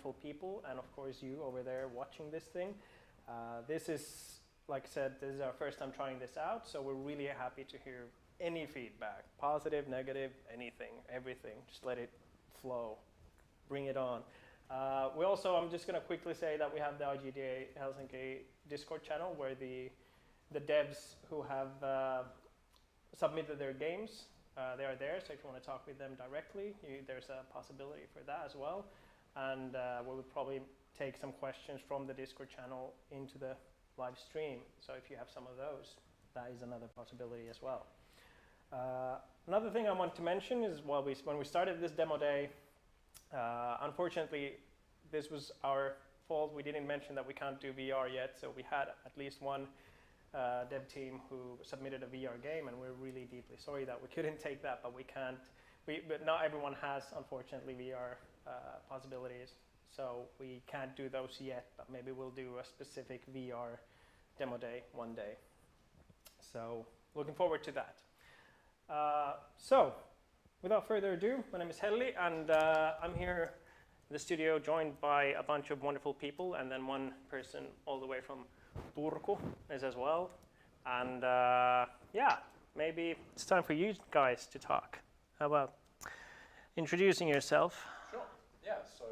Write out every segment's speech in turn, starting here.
wonderful people, and of course you over there watching this thing. This is, like I said, this is our first time trying this out, so we're really happy to hear any feedback, positive, negative, anything, everything. Just let it flow, bring it on. We also, I'm just going to quickly say that we have the IGDA Helsinki Discord channel where the devs who have submitted their games, they are there, so if you want to talk with them directly, there's a possibility for that as well. And we would probably take some questions from the Discord channel into the live stream. So if you have some of those, that is another possibility as well. Another thing I want to mention is when we started this demo day, unfortunately, this was our fault. We didn't mention that we can't do VR yet, so we had at least one dev team who submitted a VR game, and we're really deeply sorry that we couldn't take that, but we can't. But not everyone has, unfortunately, VR possibilities, so we can't do those yet, but maybe we'll do a specific VR demo day one day. So looking forward to that. So without further ado, my name is Helli, and I'm here in the studio joined by a bunch of wonderful people, and then one person all the way from Turku is as well. And yeah, maybe it's time for you guys to talk. How about introducing yourself? Sure. Yeah. So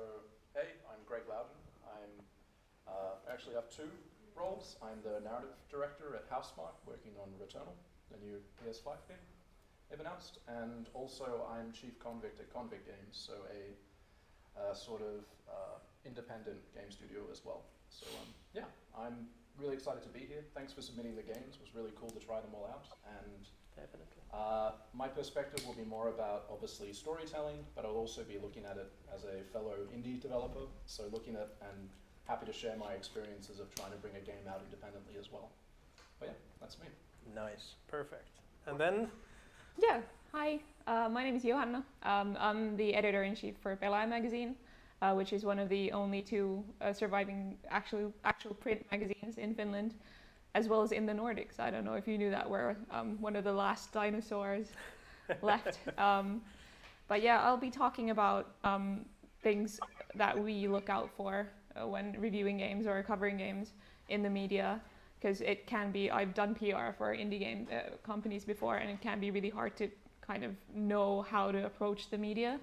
hey, I'm Greg Loudon. I actually have two roles. I'm the narrative director at Housemarque, working on Returnal, the new PS5 game they've announced, and also I'm chief convict at Convict Games, so a sort of independent game studio as well. So yeah, I'm really excited to be here. Thanks for submitting the games. It was really cool to try them all out. And definitely, my perspective will be more about obviously storytelling, but I'll also be looking at it as a fellow indie developer. So looking at and happy to share my experiences of trying to bring a game out independently as well. But yeah, that's me. Nice, perfect. And then? Yeah, hi, my name is Johanna. I'm the editor-in-chief for Pelaaja magazine, which is one of the only two surviving actual print magazines in Finland, as well as in the Nordics. I don't know if you knew that, we're one of the last dinosaurs left. But yeah, I'll be talking about things that we look out for when reviewing games or covering games in the media. Because it can be, I've done PR for indie game companies before, and it can be really hard to kind of know how to approach the media.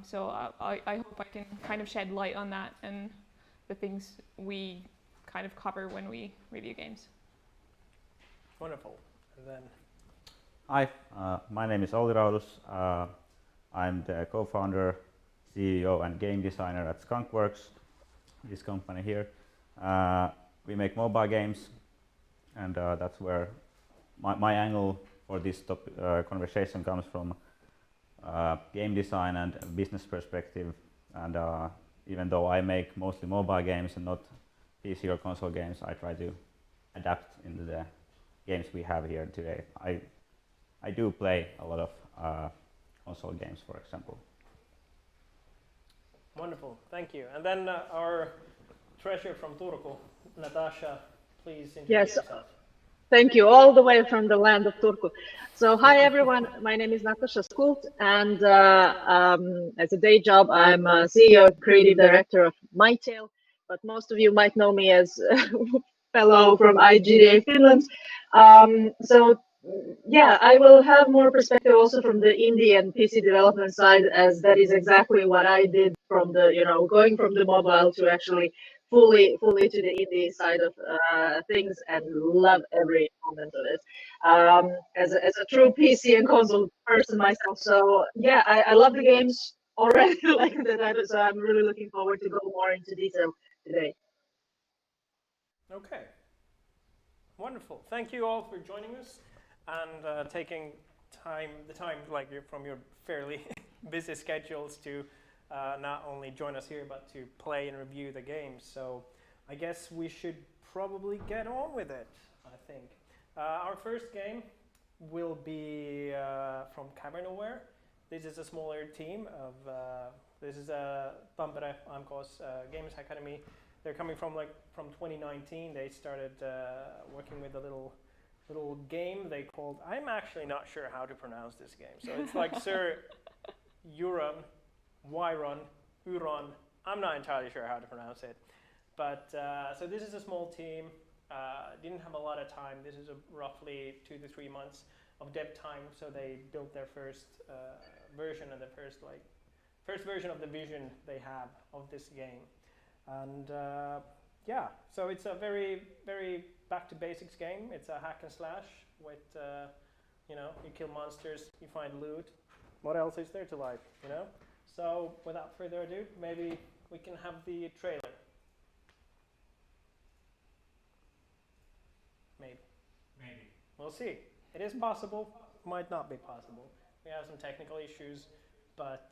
So I hope I can kind of shed light on that and the things we kind of cover when we review games. Wonderful. And then? Hi, my name is Olli Raudus. I'm the co-founder, CEO, and game designer at Skunkworks, this company here. We make mobile games, and that's where my angle for this conversation comes from. Game design and business perspective, and even though I make mostly mobile games and not PC or console games, I try to adapt into the games we have here today. I do play a lot of console games, for example. Wonderful, thank you. And then our treasure from Turku, Natasha, please introduce yourself. Thank you, all the way from the land of Turku. So hi everyone, my name is Natasha Skult, and as a day job I'm CEO and creative director of MyTale, but most of you might know me as fellow from IGDA Finland. So yeah, I will have more perspective also from the indie and PC development side, as that is exactly what I did from the, going from the mobile to actually fully to the indie side of things, and love every moment of it. As a true PC and console person myself, so yeah, I love the games already, like that. So I'm really looking forward to go more into detail today. Okay, wonderful. Thank you all for joining us and taking the time like from your fairly busy schedules to not only join us here, but to play and review the games. So I guess we should probably get on with it, I think. Our first game will be from Cavernoware. This is a smaller team of, this is Tampere AMK's Games Academy. They're coming from 2019. They started working with a little game they called, I'm actually not sure how to pronounce this game. So it's like Sir Euron, Wyron, Uron, I'm not entirely sure how to pronounce it. But so this is a small team. Didn't have a lot of time. This is roughly 2 to 3 months of dev time. So they built their first version and the first version of the vision they have of this game. And yeah, so it's a very, very back to basics game. It's a hack and slash with, you know, you kill monsters, you find loot. What else is there to like, you know? So without further ado, maybe we can have the trailer. Maybe. We'll see. It is possible, might not be possible. We have some technical issues, but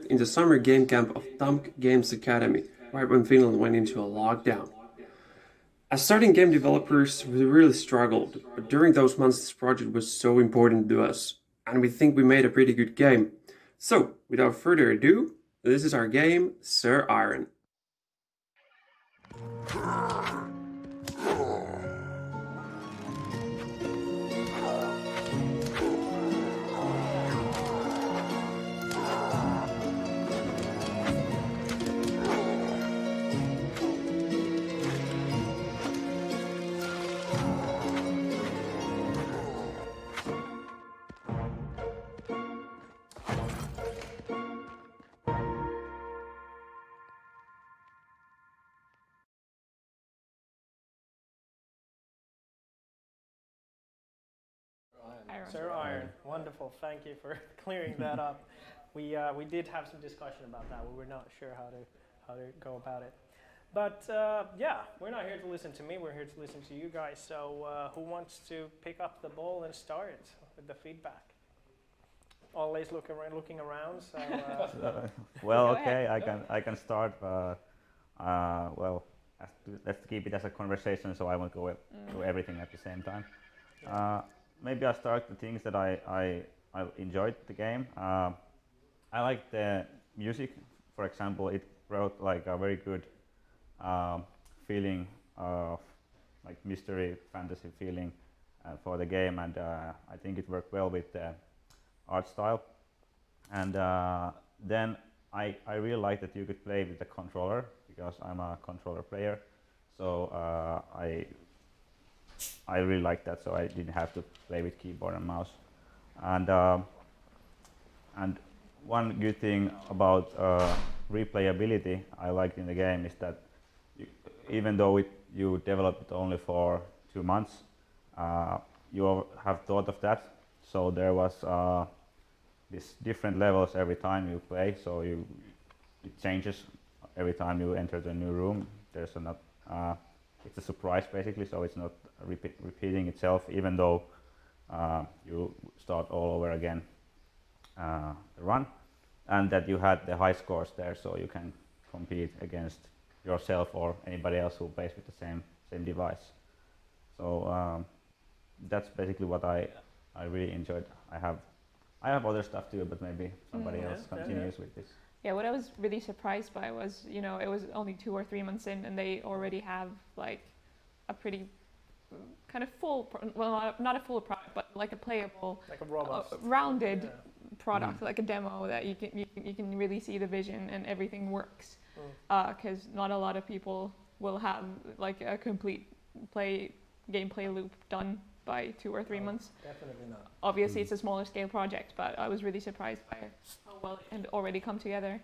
In the summer game camp of Tamk Games Academy, right when Finland went into a lockdown. As starting game developers, we really struggled, but during those months this project was so important to us, and we think we made a pretty good game. So, without further ado, this is our game, Sir Iron. Iron. Sir Iron, wonderful. Thank you for clearing that up. We did have some discussion about that. We were not sure how to go about it. But yeah, we're not here to listen to me. We're here to listen to you guys. So who wants to pick up the ball and start with the feedback? Always looking around. So well, okay, I can start. Well, let's keep it as a conversation, so I won't go through everything at the same time. Maybe I'll start the things that I enjoyed the game. I like the music. For example, it brought like a very good feeling of like mystery fantasy feeling for the game, and I think it worked well with the art style. And then I really like that you could play with the controller, because I'm a controller player. So I really like that, so I didn't have to play with keyboard and mouse. And one good thing about replayability I liked in the game is that even though you developed it only for 2 months, you have thought of that. So there was these different levels every time you play, so it changes every time you enter the new room. There's it's a surprise basically, so it's not repeating itself, even though you start all over again the run, and that you had the high scores there, so you can compete against yourself or anybody else who plays with the same device. So that's basically what I really enjoyed. I have other stuff too, but maybe somebody else continues with this. Yeah, what I was really surprised by was, you know, it was only 2 or 3 months in, and they already have like a pretty kind of full, well, not a full product, but like a playable, like a robust, rounded product, like a demo that you can really see the vision and everything works. Because not a lot of people will have like a complete gameplay loop done by 2 or 3 months. Definitely not. Obviously, it's a smaller scale project, but I was really surprised by how well it had already come together.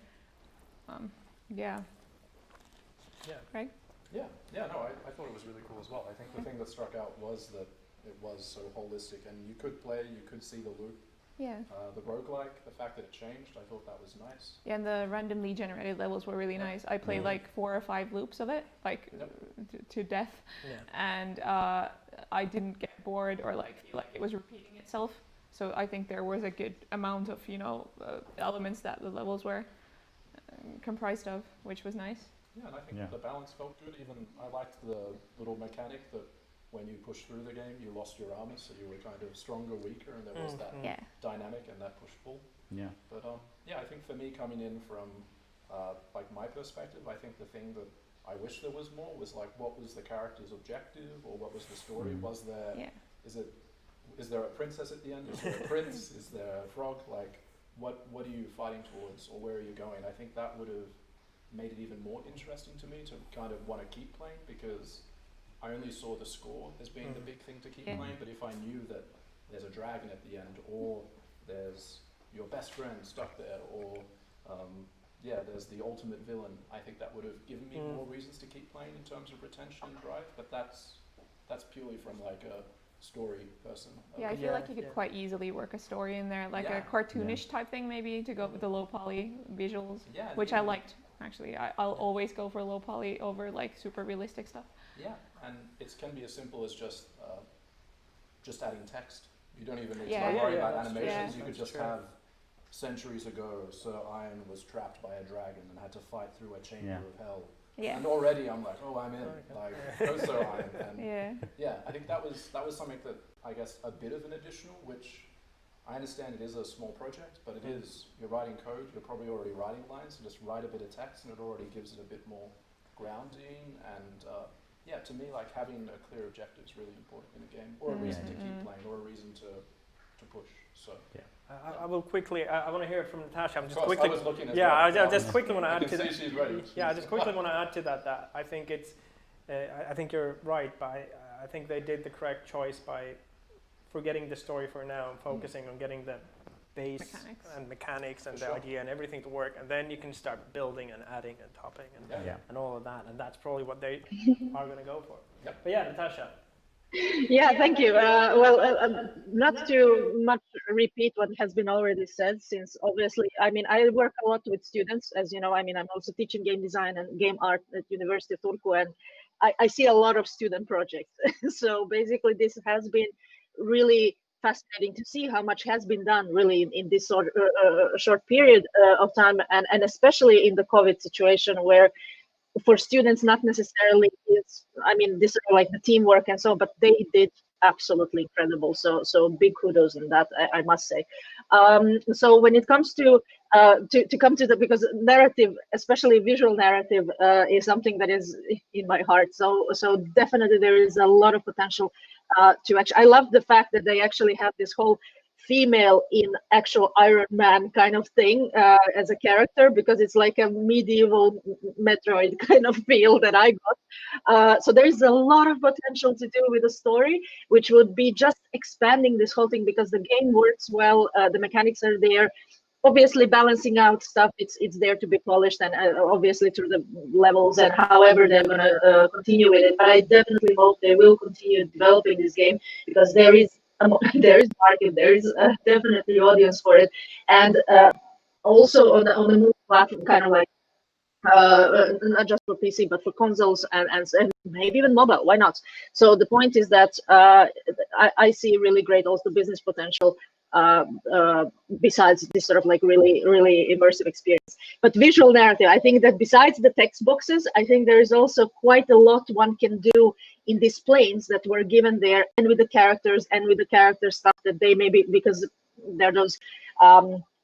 Yeah. Right? Yeah, no, I thought it was really cool as well. I think the thing that struck out was that it was so holistic, and you could play, you could see the loop. Yeah. The roguelike, the fact that it changed, I thought that was nice. Yeah, and the randomly generated levels were really nice. I played like 4 or 5 loops of it, like to death, and I didn't get bored or like feel like it was repeating itself. So I think there was a good amount of, you know, elements that the levels were comprised of, which was nice. Yeah, and I think the balance felt good. Even I liked the little mechanic that when you pushed through the game, you lost your armor, so you were kind of stronger, weaker, and there was that dynamic and that push-pull. Yeah. But I think for me, coming in from like my perspective, I think the thing that I wish there was more was like, what was the character's objective, or what was the story? Was there is there a princess at the end? Is there a prince? Is there a frog? Like, what are you fighting towards, or where are you going? I think that would have made it even more interesting to me to kind of want to keep playing, because I only saw the score as being the big thing to keep playing, but if I knew that there's a dragon at the end, or there's your best friend stuck there, or there's the ultimate villain, I think that would have given me more reasons to keep playing in terms of retention and drive, but that's purely from like a story person. Yeah, I feel like you could quite easily work a story in there, like a cartoonish type thing maybe, to go with the low poly visuals, which I liked, actually. I'll always go for low poly over like super realistic stuff. Yeah, and it can be as simple as just adding text. You don't even need to worry about animations. You could just have centuries ago, Sir Iron was trapped by a dragon and had to fight through a chamber of hell. Yeah. And already I'm like, oh, I'm in. Like, go Sir Iron. And I think that was something that I guess a bit of an additional, which I understand it is a small project, but it is, you're writing code, you're probably already writing lines, so just write a bit of text and it already gives it a bit more grounding. And to me, like having a clear objective is really important in a game, or a reason to keep playing, or a reason to push. So I will quickly. I want to hear it from Natasha. I'm just quickly. I was looking as I just quickly want to add to that. She's ready. I just quickly want to add to that. That I think it's. I think you're right. I think they did the correct choice by forgetting the story for now and focusing on getting the base mechanics and the idea and everything to work, and then you can start building and adding and topping and all of that, and that's probably what they are going to go for. But Natasha. Yeah, thank you. Not to much repeat what has been already said, since obviously, I mean, I work a lot with students, as you know. I mean, I'm also teaching game design and game art at University of Turku, and I see a lot of student projects. So basically, this has been really fascinating to see how much has been done really in this short period of time, and especially in the COVID situation, where for students not necessarily is, I mean, this is like the teamwork and so, but they did absolutely incredible. So big kudos on that, I must say. So when it comes to come to the, because narrative, especially visual narrative, is something that is in my heart. So definitely there is a lot of potential to actually. I love the fact that they actually have this whole female in actual Iron Man kind of thing as a character, because it's like a medieval Metroid kind of feel that I got. So there is a lot of potential to do with the story, which would be just expanding this whole thing, because the game works well, the mechanics are there. Obviously, balancing out stuff, it's there to be polished, and obviously through the levels and however they're going to continue with it. But I definitely hope they will continue developing this game, because there is market, there is definitely audience for it, and also on the move platform, kind of like not just for PC but for consoles and maybe even mobile. Why not? So the point is that I see really great also business potential besides this sort of like really immersive experience. But visual narrative, I think that besides the text boxes, I think there is also quite a lot one can do in these planes that were given there, and with the characters and with the character stuff that they maybe, because there are those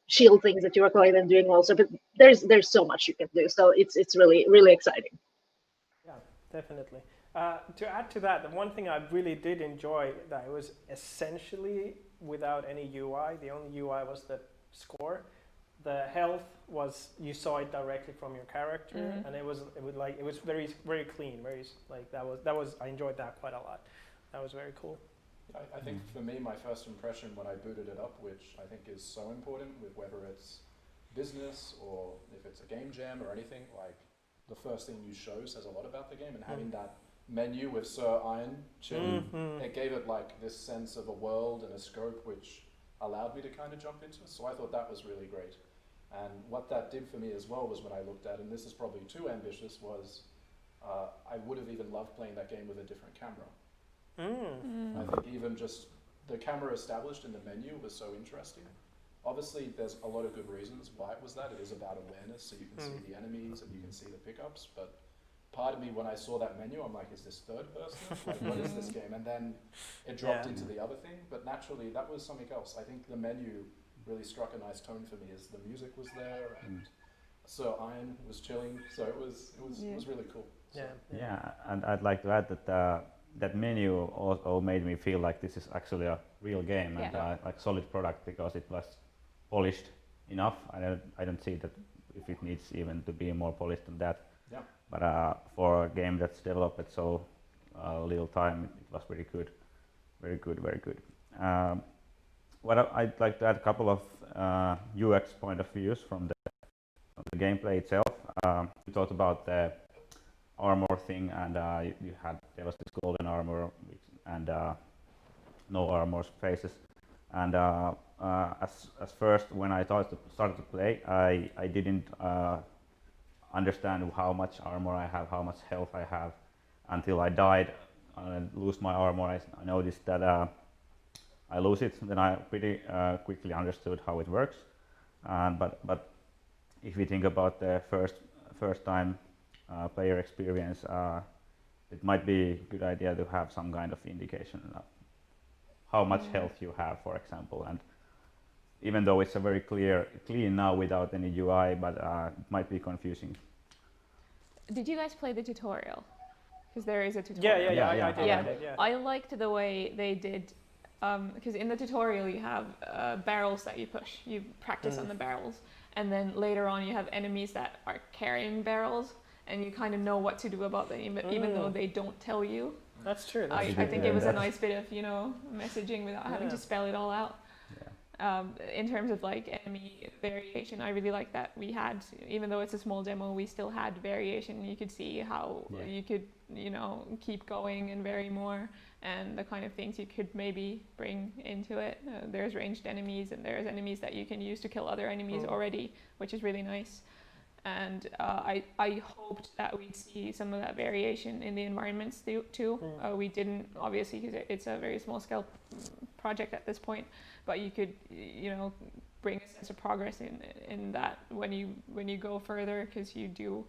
shield things that you are quite even doing also, but there's so much you can do. So it's really exciting. Yeah, definitely. To add to that, the one thing I really did enjoy, that it was essentially without any UI. The only UI was the score. The health was, you saw it directly from your character, and it was very clean, that was I enjoyed that quite a lot. That was very cool. I think for me, my first impression when I booted it up, which I think is so important with whether it's business or if it's a game jam or anything, like the first thing you show says a lot about the game, and having that menu with Sir Iron chilling, it gave it like this sense of a world and a scope which allowed me to kind of jump into it. So I thought that was really great. And what that did for me as well was when I looked at, and this is probably too ambitious, was I would have even loved playing that game with a different camera. I think even just the camera established in the menu was so interesting. Obviously, there's a lot of good reasons why it was that. It is about awareness, so you can see the enemies and you can see the pickups. But part of me, when I saw that menu, I'm like, is this third person? Like, what is this game? And then it dropped into the other thing. But naturally, that was something else. I think the menu really struck a nice tone for me, as the music was there and Sir Iron was chilling. So it was really cool. So. Yeah, and I'd like to add that that menu also made me feel like this is actually a real game and like solid product, because it was polished enough. I don't see that if it needs even to be more polished than that. Yeah. But for a game that's developed so little time, it was very good, very good, very good. I'd like to add a couple of UX point of views from the gameplay itself. You talked about the armor thing, and there was this golden armor and no armor phases. And as first, when I started to play, I didn't understand how much armor I have, how much health I have, until I died and lose my armor. I noticed that I lose it. Then I pretty quickly understood how it works. But if we think about the first time player experience, it might be a good idea to have some kind of indication of how much health you have, for example. And even though it's a very clean now without any UI, but it might be confusing. Did you guys play the tutorial? Because there is a tutorial. Yeah, I did. Yeah. I did, yeah. I liked the way they did, because in the tutorial you have barrels that you push. You practice on the barrels, and then later on you have enemies that are carrying barrels, and you kind of know what to do about them, even though they don't tell you. That's true. I think it was a nice bit of messaging without having to spell it all out. In terms of like enemy variation, I really like that we had, even though it's a small demo, we still had variation. You could see how you could keep going and vary more, and the kind of things you could maybe bring into it. There's ranged enemies, and there's enemies that you can use to kill other enemies already, which is really nice. And I hoped that we'd see some of that variation in the environments too. We didn't, obviously, because it's a very small scale project at this point, but you could bring a sense of progress in that when you go further, because you do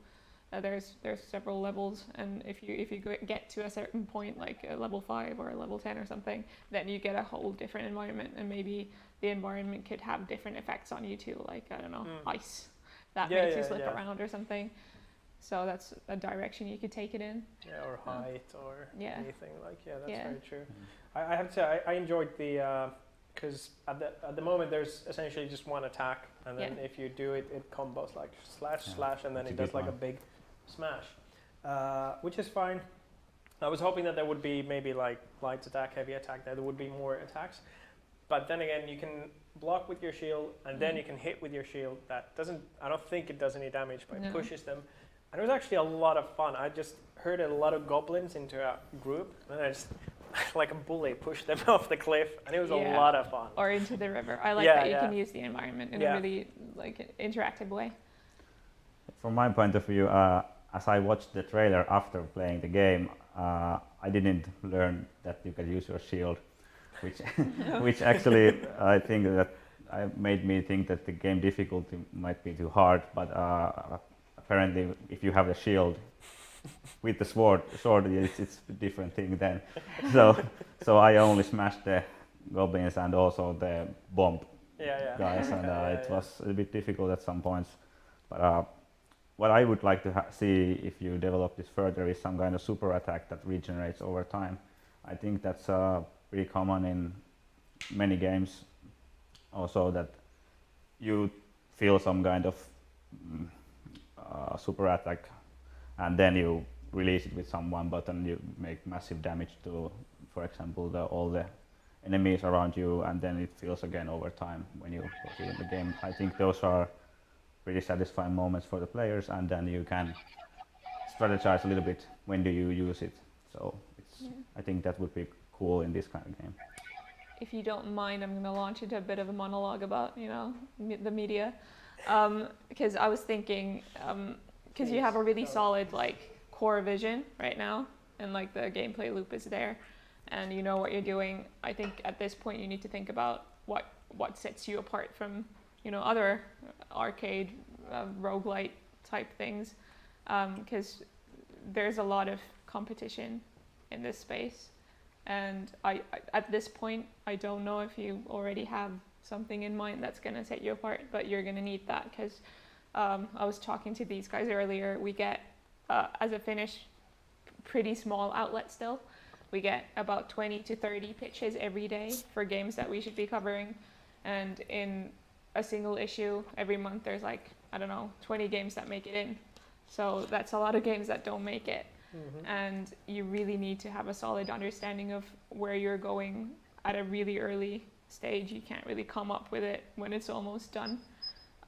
there's several levels, and if you get to a certain point, like a level 5 or a level 10 or something, then you get a whole different environment, and maybe the environment could have different effects on you too, like I don't know, ice that makes you slip around or something. So that's a direction you could take it in. Yeah, or height or anything like that's very true. I have to say I enjoyed the because at the moment there's essentially just one attack, and then if you do it, it combos like slash, and then it does like a big smash, which is fine. I was hoping that there would be maybe like light attack, heavy attack, that there would be more attacks. But then again, you can block with your shield, and then you can hit with your shield. I don't think it does any damage, but it pushes them. And it was actually a lot of fun. I just heard a lot of goblins into a group, and I just, like a bully, pushed them off the cliff, and it was a lot of fun. Or into the river. I like that you can use the environment in a really interactive way. From my point of view, as I watched the trailer after playing the game, I didn't learn that you can use your shield. Which actually I think that made me think that the game difficulty might be too hard, but apparently if you have a shield with the sword it's a different thing then. So I only smashed the goblins and also the bomb guys, and it was a bit difficult at some points. But what I would like to see if you develop this further is some kind of super attack that regenerates over time. I think that's pretty common in many games also, that you feel some kind of super attack and then you release it with some one button, you make massive damage to, for example, all the enemies around you, and then it feels again over time when you proceed in the game. I think those are pretty satisfying moments for the players, and then you can strategize a little bit when do you use it. So I think that would be cool in this kind of game. If you don't mind, I'm going to launch into a bit of a monologue about the media, because I was thinking, because you have a really solid core vision right now, and the gameplay loop is there, and you know what you're doing. I think at this point you need to think about what sets you apart from other arcade roguelite type things, because there's a lot of competition in this space. And I at this point, I don't know if you already have something in mind that's going to set you apart, but you're going to need that, because I was talking to these guys earlier. We get, as a Finnish, pretty small outlet still. We get about 20 to 30 pitches every day for games that we should be covering. And in a single issue every month, there's I don't know, 20 games that make it in. So that's a lot of games that don't make it. And you really need to have a solid understanding of where you're going at a really early stage. You can't really come up with it when it's almost done.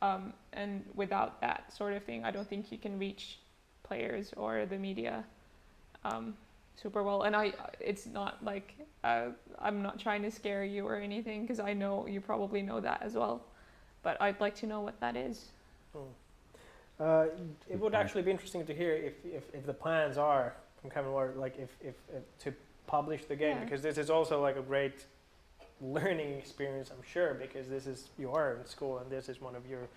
And without that sort of thing, I don't think you can reach players or the media super well. And it's not like I'm not trying to scare you or anything, because I know you probably know that as well. But I'd like to know what that is. It would actually be interesting to hear if the plans are from Kevin, or like if to publish the game, because this is also like a great learning experience, I'm sure, because this is, you are in school and this is one of your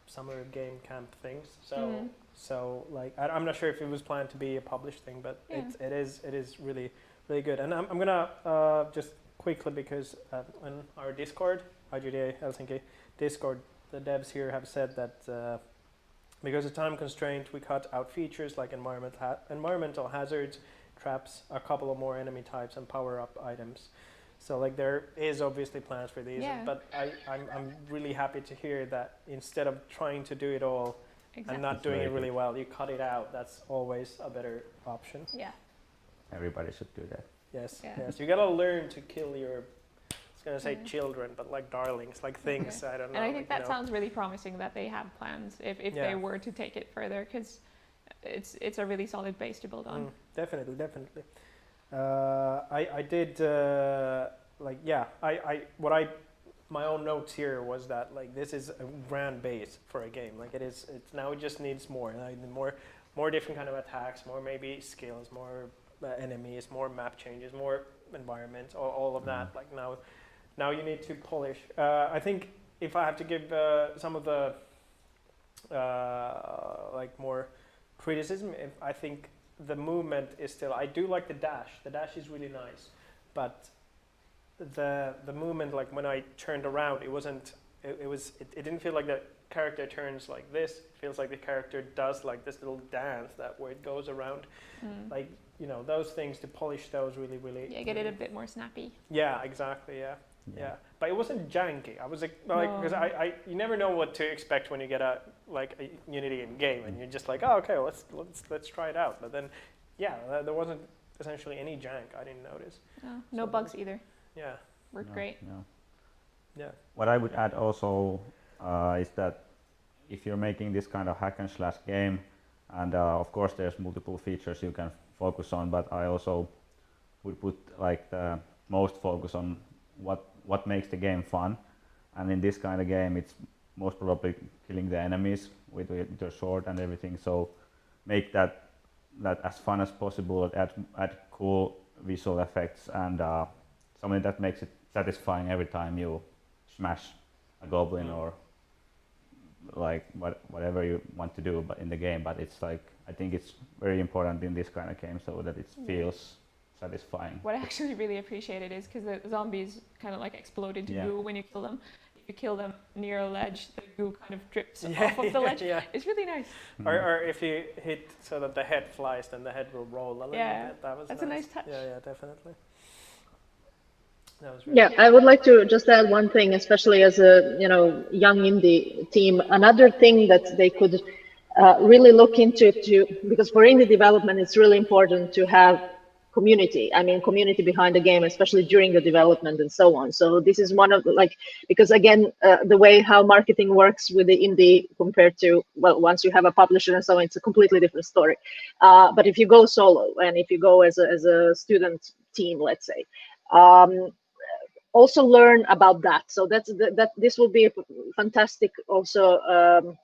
summer game camp things. So like I'm not sure if it was planned to be a published thing, but it is really good. And I'm gonna just quickly, because on our Discord, IGDA Helsinki Discord, the devs here have said that because of time constraint, we cut out features like environmental hazards, traps, a couple of more enemy types, and power-up items. So like there is obviously plans for these, but I'm really happy to hear that instead of trying to do it all and not doing it really well, you cut it out. That's always a better option. Yeah. Everybody should do that. Yes, yes. You gotta learn to kill your, I was gonna say children, but like darlings, like things, I don't know. And I think that sounds really promising that they have plans if they were to take it further, because it's a really solid base to build on. Definitely. I did my own notes here was that like this is a grand base for a game. Like it's now it just needs more, like more different kind of attacks, more maybe skills, more enemies, more map changes, more environments, all of that. Like now you need to polish. I think if I have to give some of the like more criticism, I think the movement is still, I do like the dash. The dash is really nice, but the movement, like when I turned around, it didn't feel like the character turns like this. It feels like the character does like this little dance where it goes around. Like, you know, those things, to polish those really get it a bit more snappy. Yeah, exactly. Yeah. But it wasn't janky. I was like, because you never know what to expect when you get a Unity in game, and you're just like, oh, okay, let's try it out. But then, there wasn't essentially any jank. I didn't notice. No bugs either. Yeah. Worked great. Yeah. What I would add also is that if you're making this kind of hack and slash game, and of course there's multiple features you can focus on, but I also would put like the most focus on what makes the game fun. And in this kind of game, it's most probably killing the enemies with your sword and everything. So make that as fun as possible, add cool visual effects, and something that makes it satisfying every time you smash a goblin or like whatever you want to do but in the game. But it's like, I think it's very important in this kind of game so that it feels satisfying. What I actually really appreciated is because the zombies kind of like explode into goo when you kill them. If you kill them near a ledge, the goo kind of drips off of the ledge. It's really nice. Or if you hit so that the head flies, then the head will roll a little bit. That's a nice touch. Yeah, definitely. I would like to just add one thing, especially as a young indie team. Another thing that they could really look into, because for indie development, it's really important to have community behind the game, especially during the development and so on. So this is one of because again, the way how marketing works with the indie compared to, once you have a publisher and so on, it's a completely different story. But if you go solo, and if you go as a student team, let's say, also learn about that. So this will be a fantastic also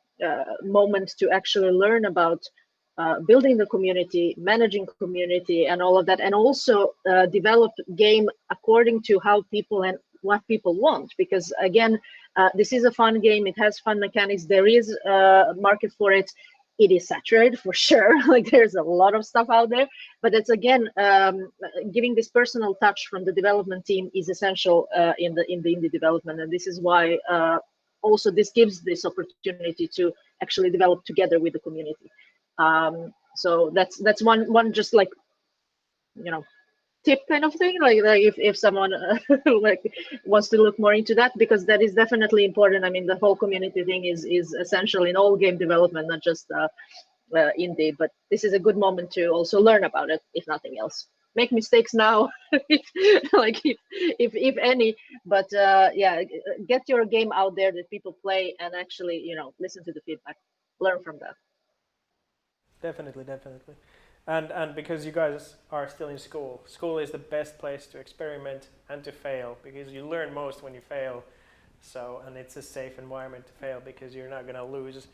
moment to actually learn about building the community, managing community, and all of that, and also develop game according to how people and what people want. Because again, this is a fun game. It has fun mechanics. There is a market for it. It is saturated for sure. Like there's a lot of stuff out there, but it's again giving this personal touch from the development team is essential in the indie development, and this is why also this gives this opportunity to actually develop together with the community. So that's one just like tip kind of thing, like if someone like wants to look more into that, because that is definitely important. I mean, the whole community thing is essential in all game development, not just indie. But this is a good moment to also learn about it, if nothing else. Make mistakes now, if any, but yeah, get your game out there that people play and actually, you know, listen to the feedback, learn from that. Definitely. And because you guys are still in school, school is the best place to experiment and to fail, because you learn most when you fail. So, and it's a safe environment to fail, because you're not going to lose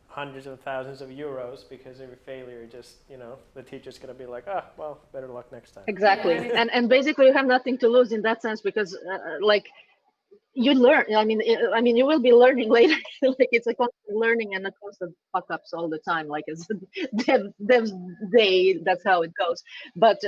hundreds of thousands of euros because every failure, just, you know, the teacher's going to be like, well, better luck next time. Exactly. Yeah. And basically you have nothing to lose in that sense, because like you learn. I mean, you will be learning later. Like it's a constant learning and a constant fuck ups all the time. Like it's dev's day. That's how it goes. But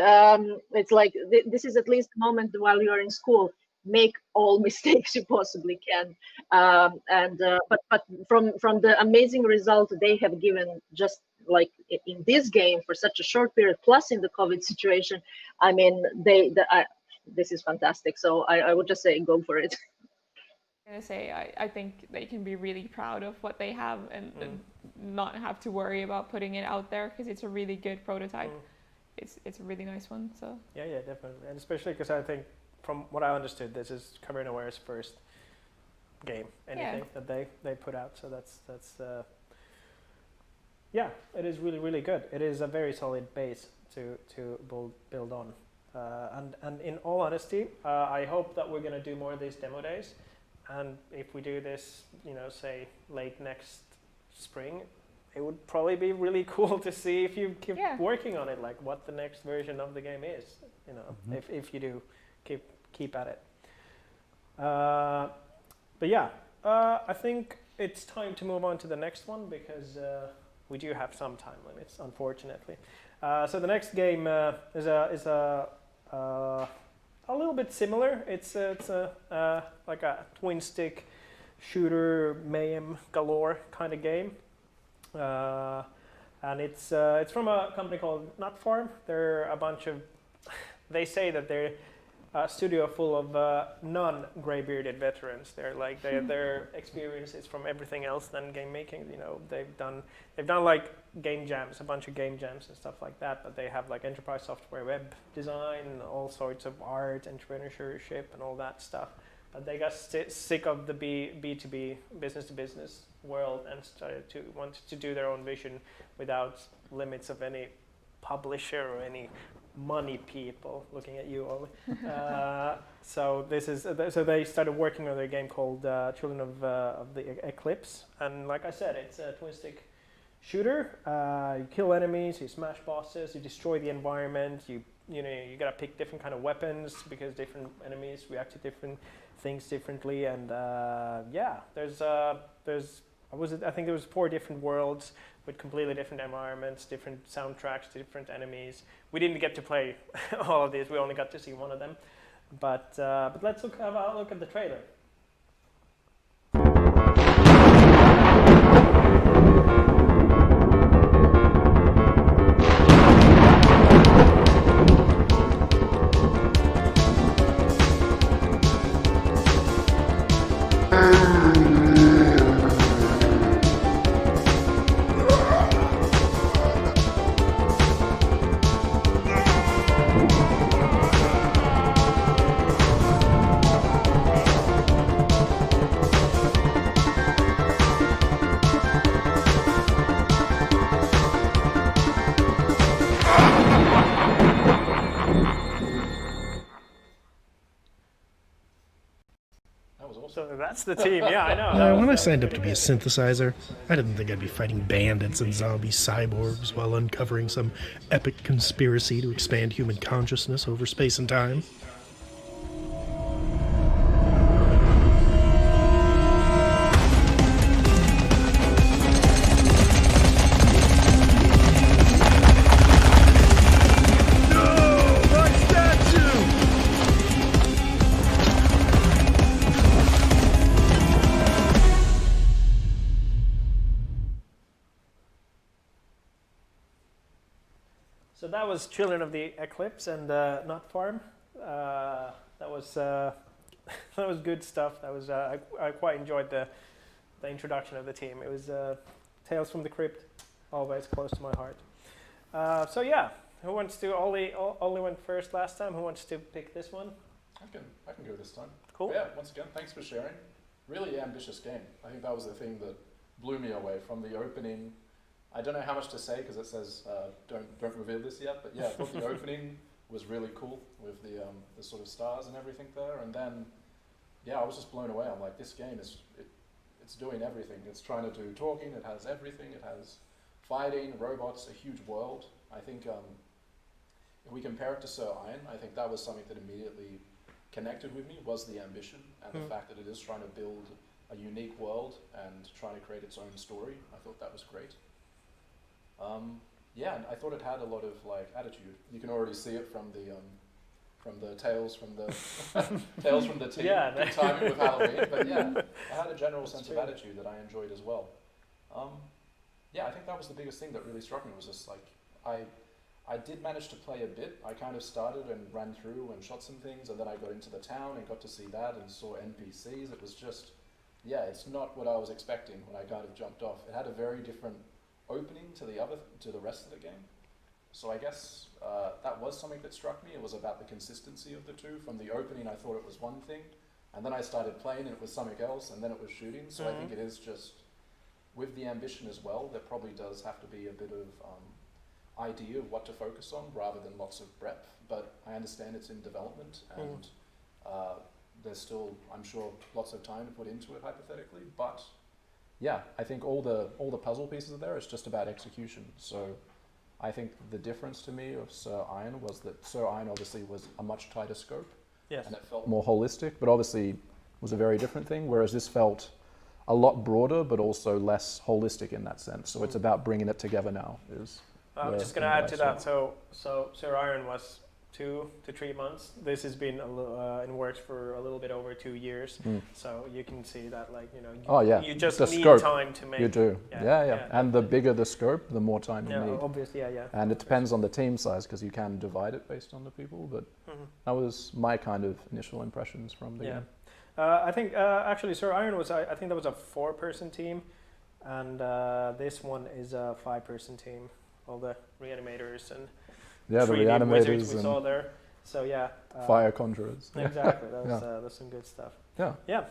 it's like this is at least a moment while you're in school. Make all mistakes you possibly can. But from the amazing result they have given, just like in this game for such a short period, plus in the COVID situation, I mean, this is fantastic. So I would just say go for it. Gonna say I think they can be really proud of what they have and not have to worry about putting it out there, because it's a really good prototype. It's a really nice one. So yeah, definitely, and especially because I think from what I understood, this is Cabreraware's first game, anything that they put out. So that's yeah, it is really good. It is a very solid base to build on. And in all honesty, I hope that we're gonna do more of these demo days. And if we do this, you know, say late next spring, it would probably be really cool to see if you keep working on it, like what the next version of the game is, you know, if you do keep at it. But yeah, I think it's time to move on to the next one, because we do have some time limits, unfortunately. So the next game is a little bit similar. It's like a twin stick shooter, mayhem galore kind of game, and it's from a company called Nut Farm. They're a bunch of, they say that they're a studio full of non-gray-bearded veterans. They're like their experience is from everything else than game making. You know, they've done like game jams, a bunch of game jams and stuff like that. But they have like enterprise software, web design, all sorts of art, entrepreneurship, and all that stuff. But they got sick of the B2B, business to business world, and started to want to do their own vision without limits of any publisher or any money people. Looking at you, Ollie. So they started working on a game called Children of the Eclipse, and like I said, it's a twin stick shooter. You kill enemies, you smash bosses, you destroy the environment. You gotta pick different kind of weapons because different enemies react to different things differently. And yeah, I think there was 4 different worlds with completely different environments, different soundtracks, different enemies. We didn't get to play all of these. We only got to see one of them. But let's have a look at the trailer. So that's the team, yeah, I know. When I signed up to be a synthesizer, I didn't think I'd be fighting bandits and zombie cyborgs while uncovering some epic conspiracy to expand human consciousness over space and time. So that was Children of the Eclipse and Not Farm. That was that was good stuff. That was I quite enjoyed the introduction of the team. It was Tales from the Crypt, always close to my heart. So yeah, who wants to? Ollie went first last time. Who wants to pick this one? I can go this time. Cool. Yeah, once again, thanks for sharing. Really ambitious game. I think that was the thing that blew me away from the opening. I don't know how much to say because it says don't reveal this yet, but yeah, I thought the opening was really cool with the sort of stars and everything there, and then yeah, I was just blown away. I'm like, this game it's doing everything. It's trying to do talking. It has everything. It has fighting, robots, a huge world. I think if we compare it to Sir Iron, I think that was something that immediately connected with me, was the ambition and the fact that it is trying to build a unique world and trying to create its own story. I thought that was great. Yeah, and I thought it had a lot of like attitude. You can already see it from the tales from the tales from the team. Yeah, good timing with Halloween, but yeah, I had a general sense of attitude that I enjoyed as well. Yeah, I think that was the biggest thing that really struck me, was just like I did manage to play a bit. I kind of started and ran through and shot some things, and then I got into the town and got to see that and saw NPCs. It was just, yeah, it's not what I was expecting when I kind of jumped off. It had a very different opening to the rest of the game. So I guess that was something that struck me. It was about the consistency of the two. From the opening, I thought it was one thing, and then I started playing and it was something else, and then it was shooting. So I think it is just, with the ambition as well, there probably does have to be a bit of idea of what to focus on rather than lots of breadth, but I understand it's in development and there's still, I'm sure, lots of time to put into it hypothetically, but yeah, I think all the puzzle pieces are there. It's just about execution. So I think the difference to me of Sir Iron was that Sir Iron obviously was a much tighter scope, yes, and it felt more holistic, but obviously was a very different thing, whereas this felt a lot broader but also less holistic in that sense. So it's about bringing it together now. I'm just going to add to that. So Sir Iron was 2 to 3 months. This has been in works for a little bit over 2 years. So you can see that, like, you know, you just the need scope, time to make. You do. Yeah. And the bigger the scope, the more time you need. Obviously, yeah. And it depends on the team size, because you can divide it based on the people. But that was my kind of initial impressions from the game. I think actually Sir Iron was, I think that was a 4-person team, and this one is a 5-person team. All the reanimators and the 3D reanimators wizards we saw there. So yeah, fire conjurers. Exactly, that's some good stuff. Yeah.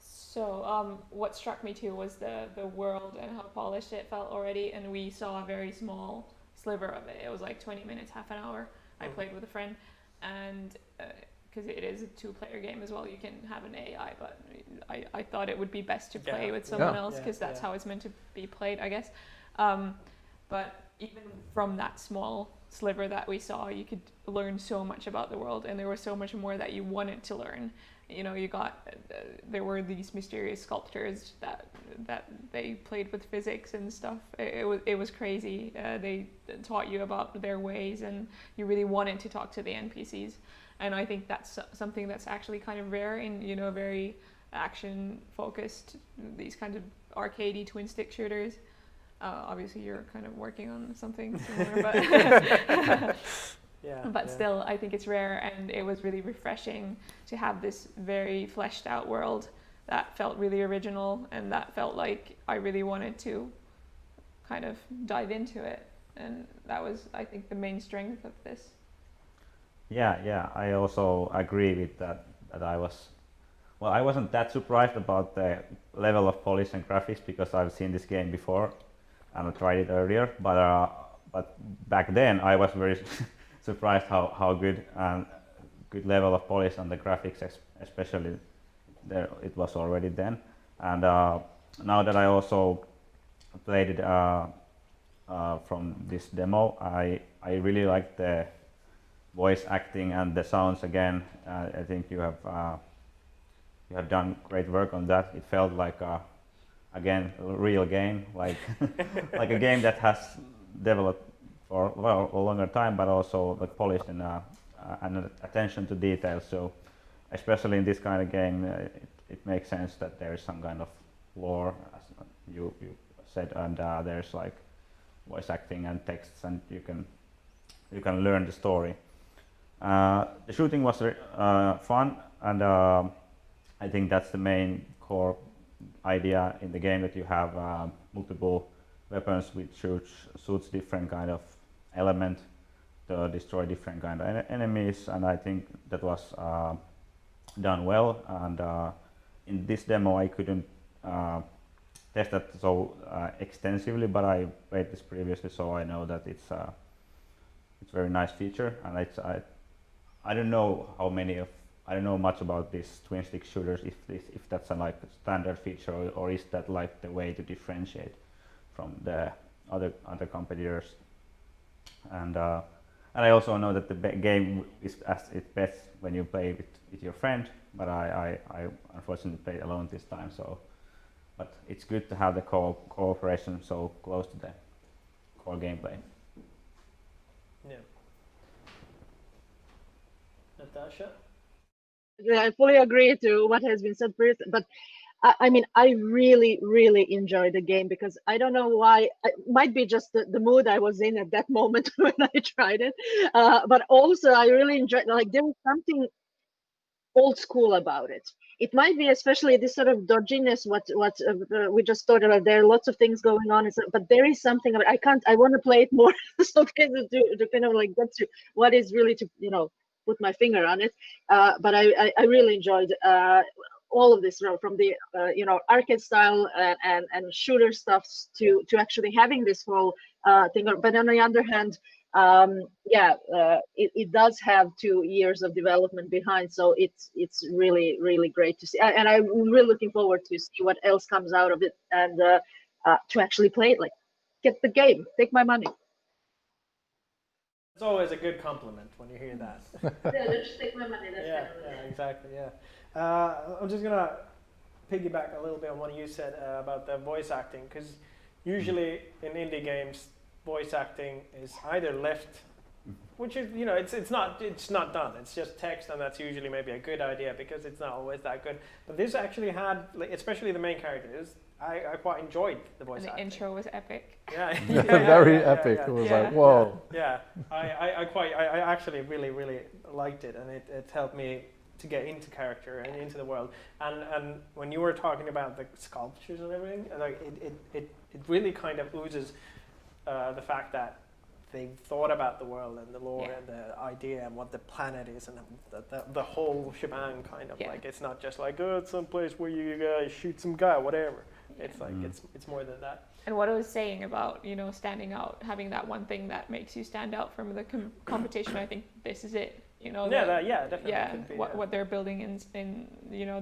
So what struck me too was the world and how polished it felt already, and we saw a very small sliver of it. It was like 20 minutes, half an hour. I played with a friend, and because it is a 2-player game as well, you can have an AI, but I thought it would be best to play with someone else, because that's how it's meant to be played, I guess. But even from that small sliver that we saw, you could learn so much about the world, and there was so much more that you wanted to learn. You know, there were these mysterious sculptors that they played with physics and stuff. It was crazy. They taught you about their ways, and you really wanted to talk to the NPCs. And I think that's something that's actually kind of rare in, you know, very action-focused, these kind of arcadey twin-stick shooters. Obviously, you're kind of working on something similar, but still, I think it's rare, and it was really refreshing to have this very fleshed out world that felt really original, and that felt like I really wanted to kind of dive into it, and that was, I think, the main strength of this. Yeah, I also agree with that. I wasn't that surprised about the level of polish and graphics, because I've seen this game before and I tried it earlier, but back then I was very surprised how good level of polish on the graphics, especially there it was already then. And now that I also played it from this demo, I really like the voice acting and the sounds again. I think you have done great work on that. It felt like again, a real game, like like a game that has developed for a longer time, but also like polished and attention to detail. So, especially in this kind of game, it makes sense that there is some kind of lore, as you said, and there's like voice acting and texts, and you can you can learn the story. The shooting was fun, and I think that's the main core idea in the game, that you have multiple weapons which shoots different kind of element to destroy different kind of enemies, and I think that was done well. And in this demo I couldn't test that so extensively, but I played this previously, so I know that it's a very nice feature. And I don't know I don't know much about these twin stick shooters, if that's like a standard feature, or is that like the way to differentiate from the other competitors. And I also know that the game is at its best when you play with your friend, but I unfortunately played alone this time. So, but it's good to have the cooperation so close to the core gameplay. Yeah. Natasha? Yeah, I fully agree to what has been said previously, but I mean, I really, really enjoy the game, because I don't know why. It might be just the mood I was in at that moment when I tried it, but also I really enjoyed. Like, there was something old school about it. It might be especially this sort of dodginess. What we just thought about. There are lots of things going on, but there is something about. I want to play it more, so to kind of like get to what is really to put my finger on it. But I really enjoyed all of this, from the arcade style and shooter stuff to actually having this whole thing. But on the other hand, it does have 2 years of development behind, so it's really, really great to see, and I'm really looking forward to see what else comes out of it, and to actually play it. Like, get the game, take my money. It's always a good compliment when you hear that. Yeah, let's take my money. That's yeah, exactly. Yeah. I'm just gonna piggyback a little bit on what you said about the voice acting, because usually in indie games, voice acting is either left, which is it's not done. It's just text, and that's usually maybe a good idea because it's not always that good. But this actually had, especially the main characters, I quite enjoyed the voice acting. The intro was epic. Yeah, very epic. It was like, whoa. Yeah, I actually really liked it, and it helped me to get into character and into the world. And when you were talking about the sculptures and everything, like it really kind of oozes the fact that they thought about the world and the lore and the idea and what the planet is, and the whole shebang, kind of like, it's not just like, oh, it's some place where you guys shoot some guy, whatever. It's like it's more than that. And what I was saying about standing out, having that one thing that makes you stand out from the competition, I think this is it. Definitely. Yeah, what they're building in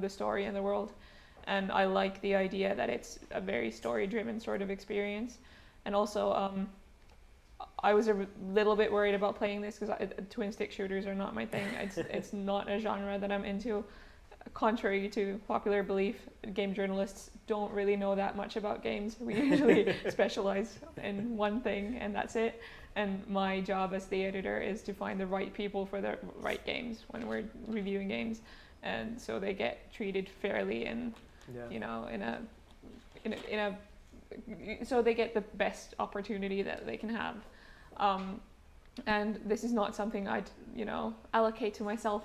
the story and the world, and I like the idea that it's a very story-driven sort of experience. And also, I was a little bit worried about playing this because twin stick shooters are not my thing. It's not a genre that I'm into. Contrary to popular belief, game journalists don't really know that much about games. We usually specialize in one thing, and that's it. And my job as the editor is to find the right people for the right games when we're reviewing games, and so they get treated fairly and so they get the best opportunity that they can have. And this is not something I'd allocate to myself,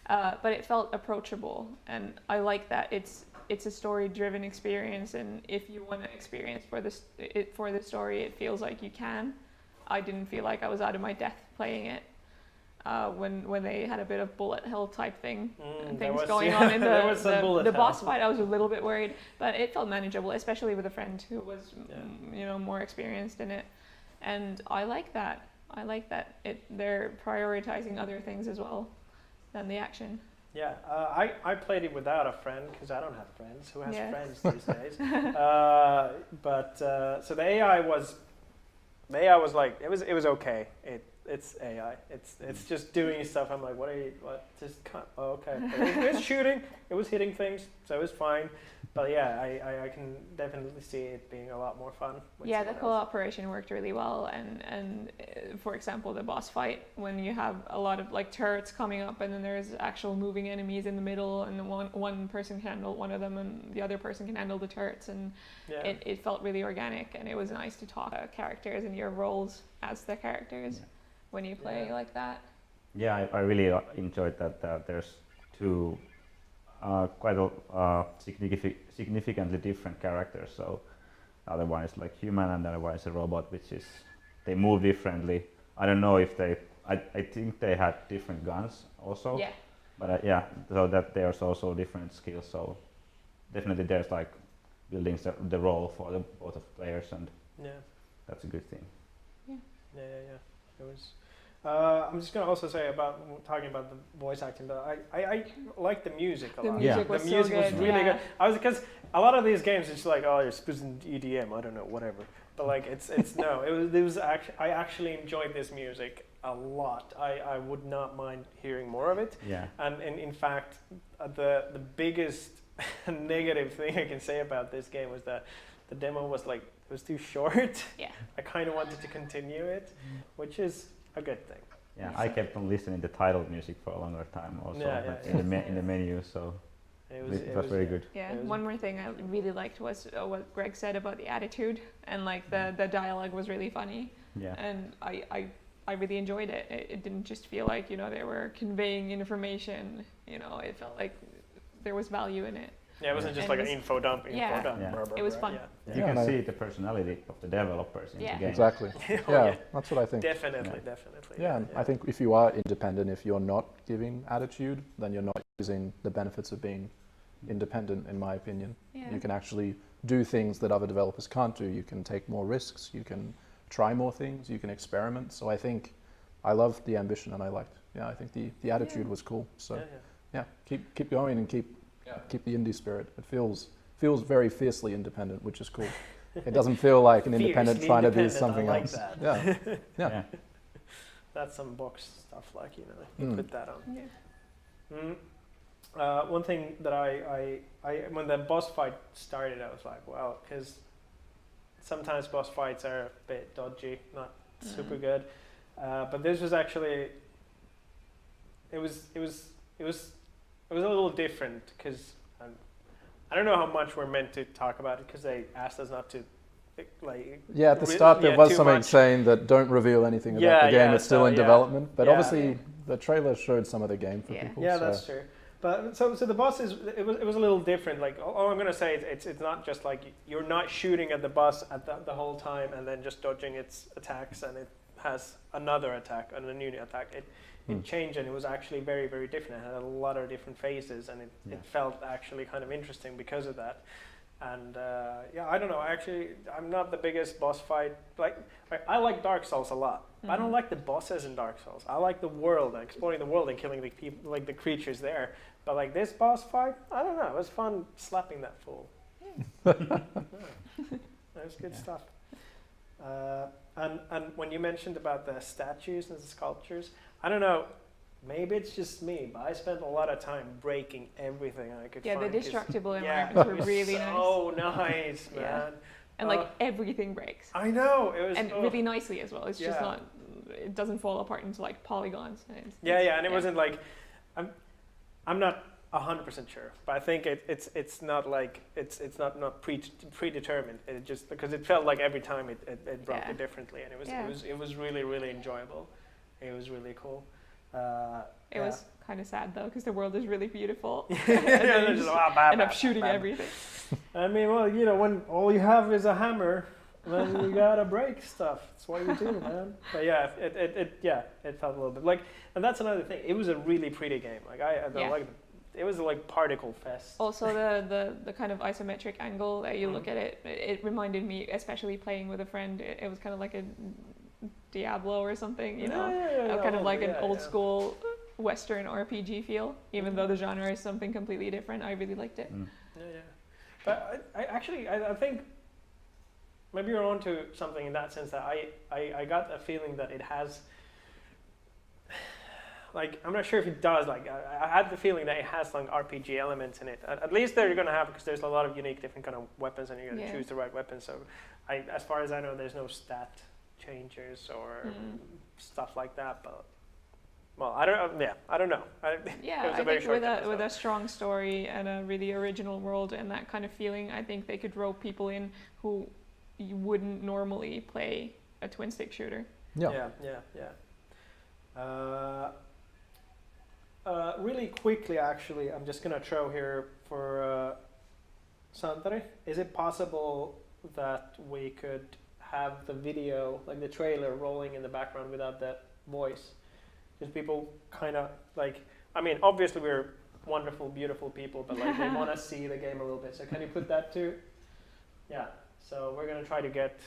but it felt approachable, and I like that it's a story-driven experience, and if you want to experience for the story, it feels like you can. I didn't feel like I was out of my depth playing it. When they had a bit of bullet hell type thing and things going on in the boss fight, I was a little bit worried, but it felt manageable, especially with a friend who was more experienced in it, and I like that. They're prioritizing other things as well than the action. Yeah, I played it without a friend because I don't have friends. Who has friends these days? But so the AI was like, it was okay. It's AI. It's just doing stuff. I'm like, okay. It was shooting. It was hitting things, so it was fine. But yeah, I can definitely see it being a lot more fun. Yeah, the cooperation worked really well, and for example, the boss fight, when you have a lot of like turrets coming up, and then there's actual moving enemies in the middle, and one person can handle one of them, and the other person can handle the turrets, and it felt really organic, and it was nice to talk about characters and your roles as the characters. when you play like that. Yeah, I really enjoyed that there's two quite significantly different characters. So the other one is like human and the other one is a robot, which is, they move differently. I don't know if I think they had different guns also. Yeah. But yeah, so that there's also different skills. So definitely there's like building the role for both of players, and that's a good thing. Yeah. It was. I'm just gonna also say about talking about the voice acting, but I like the music a lot. The music was the music so was good, really yeah. good. Because a lot of these games it's like, oh, you're supposed to EDM, I don't know, whatever. But like it's no, it was actually, I actually enjoyed this music a lot. I would not mind hearing more of it. Yeah. And in fact, the biggest negative thing I can say about this game was that the demo was like, it was too short. Yeah. I kind of wanted to continue it, which is a good thing. Yeah, I kept on listening to title music for a longer time also in the menu, so it was very good. Yeah, one more thing I really liked was what Greg said about the attitude, and like the dialogue was really funny. Yeah. And I really enjoyed it. It didn't just feel like, you know, they were conveying information, you know, it felt like there was value in it. Yeah, it wasn't just like an info dump. Yeah. It was fun. Yeah. You can see the personality of the developers in the game. Exactly. Yeah, that's what I think. Definitely. Yeah, and I think if you are independent, if you're not giving attitude, then you're not using the benefits of being independent, in my opinion. Yeah. You can actually do things that other developers can't do. You can take more risks, you can try more things, you can experiment. So I think I loved the ambition, and I think the attitude was cool. So yeah, keep going and keep the indie spirit. It feels very fiercely independent, which is cool. It doesn't feel like an independent trying to be something like else. That. Yeah. That's some box stuff, like, you know, you put that on. Yeah. One thing that I when the boss fight started, I was like, wow, because sometimes boss fights are a bit dodgy, not super good. But this was actually, it was a little different, because I don't know how much we're meant to talk about it, because they asked us not to, like. Yeah, at the start there was something much. saying that don't reveal anything about the game. It's still in development, but obviously the trailer showed some of the game for people. Yeah, so. that's true. But so the boss it was a little different. Like, all I'm gonna say is it's not just like you're not shooting at the boss at the whole time and then just dodging its attacks, and it has another attack and a new attack. It changed, and it was actually very, very different. It had a lot of different phases, and it felt actually kind of interesting because of that. And I don't know. Actually, I'm not the biggest boss fight. Like, I like Dark Souls a lot. I don't like the bosses in Dark Souls. I like the world, exploring the world and killing the people, like the creatures there. But like this boss fight, I don't know. It was fun slapping that fool. That was good stuff. And when you mentioned about the statues and the sculptures, I don't know. Maybe it's just me, but I spent a lot of time breaking everything I could find. Yeah, the destructible environments were really nice. So nice, man. Yeah. And like everything breaks. I know. It was, and really nicely as well. It's just not, it doesn't fall apart into like polygons. And it wasn't like, I'm not 100% sure, but I think it's not like, it's not predetermined. It just, because it felt like every time it broke it differently, and it was really, really enjoyable. It was really cool. It was kind of sad though, because the world is really beautiful. And just end up shooting everything. I mean, well, you know, when all you have is a hammer, then you gotta break stuff. That's what you do, man. But yeah, it felt a little bit like, and that's another thing. It was a really pretty game. Like like, it was like particle fest. Also, the kind of isometric angle that you look at it, it reminded me, especially playing with a friend. It was kind of like a Diablo or something, you know, kind of like an old school Western RPG feel, even though the genre is something completely different. I really liked it. But I think maybe you're onto something in that sense, that I got a feeling that it has, like, I'm not sure if it does, like, I had the feeling that it has like RPG elements in it. At least they're going to have, because there's a lot of unique different kind of weapons, and you're going to choose the right weapon. So as far as I know, there's no stat changes or stuff like that, but well, I don't know. I think with a strong story and a really original world and that kind of feeling, I think they could rope people in who you wouldn't normally play a twin stick shooter. Yeah. Really quickly, actually, I'm just gonna throw here for Santeri. Is it possible that we could have the video, like the trailer, rolling in the background without that voice? Because people kind of like, I mean, obviously we're wonderful, beautiful people, but like they want to see the game a little bit. So can you put that too? Yeah. So we're gonna try to get.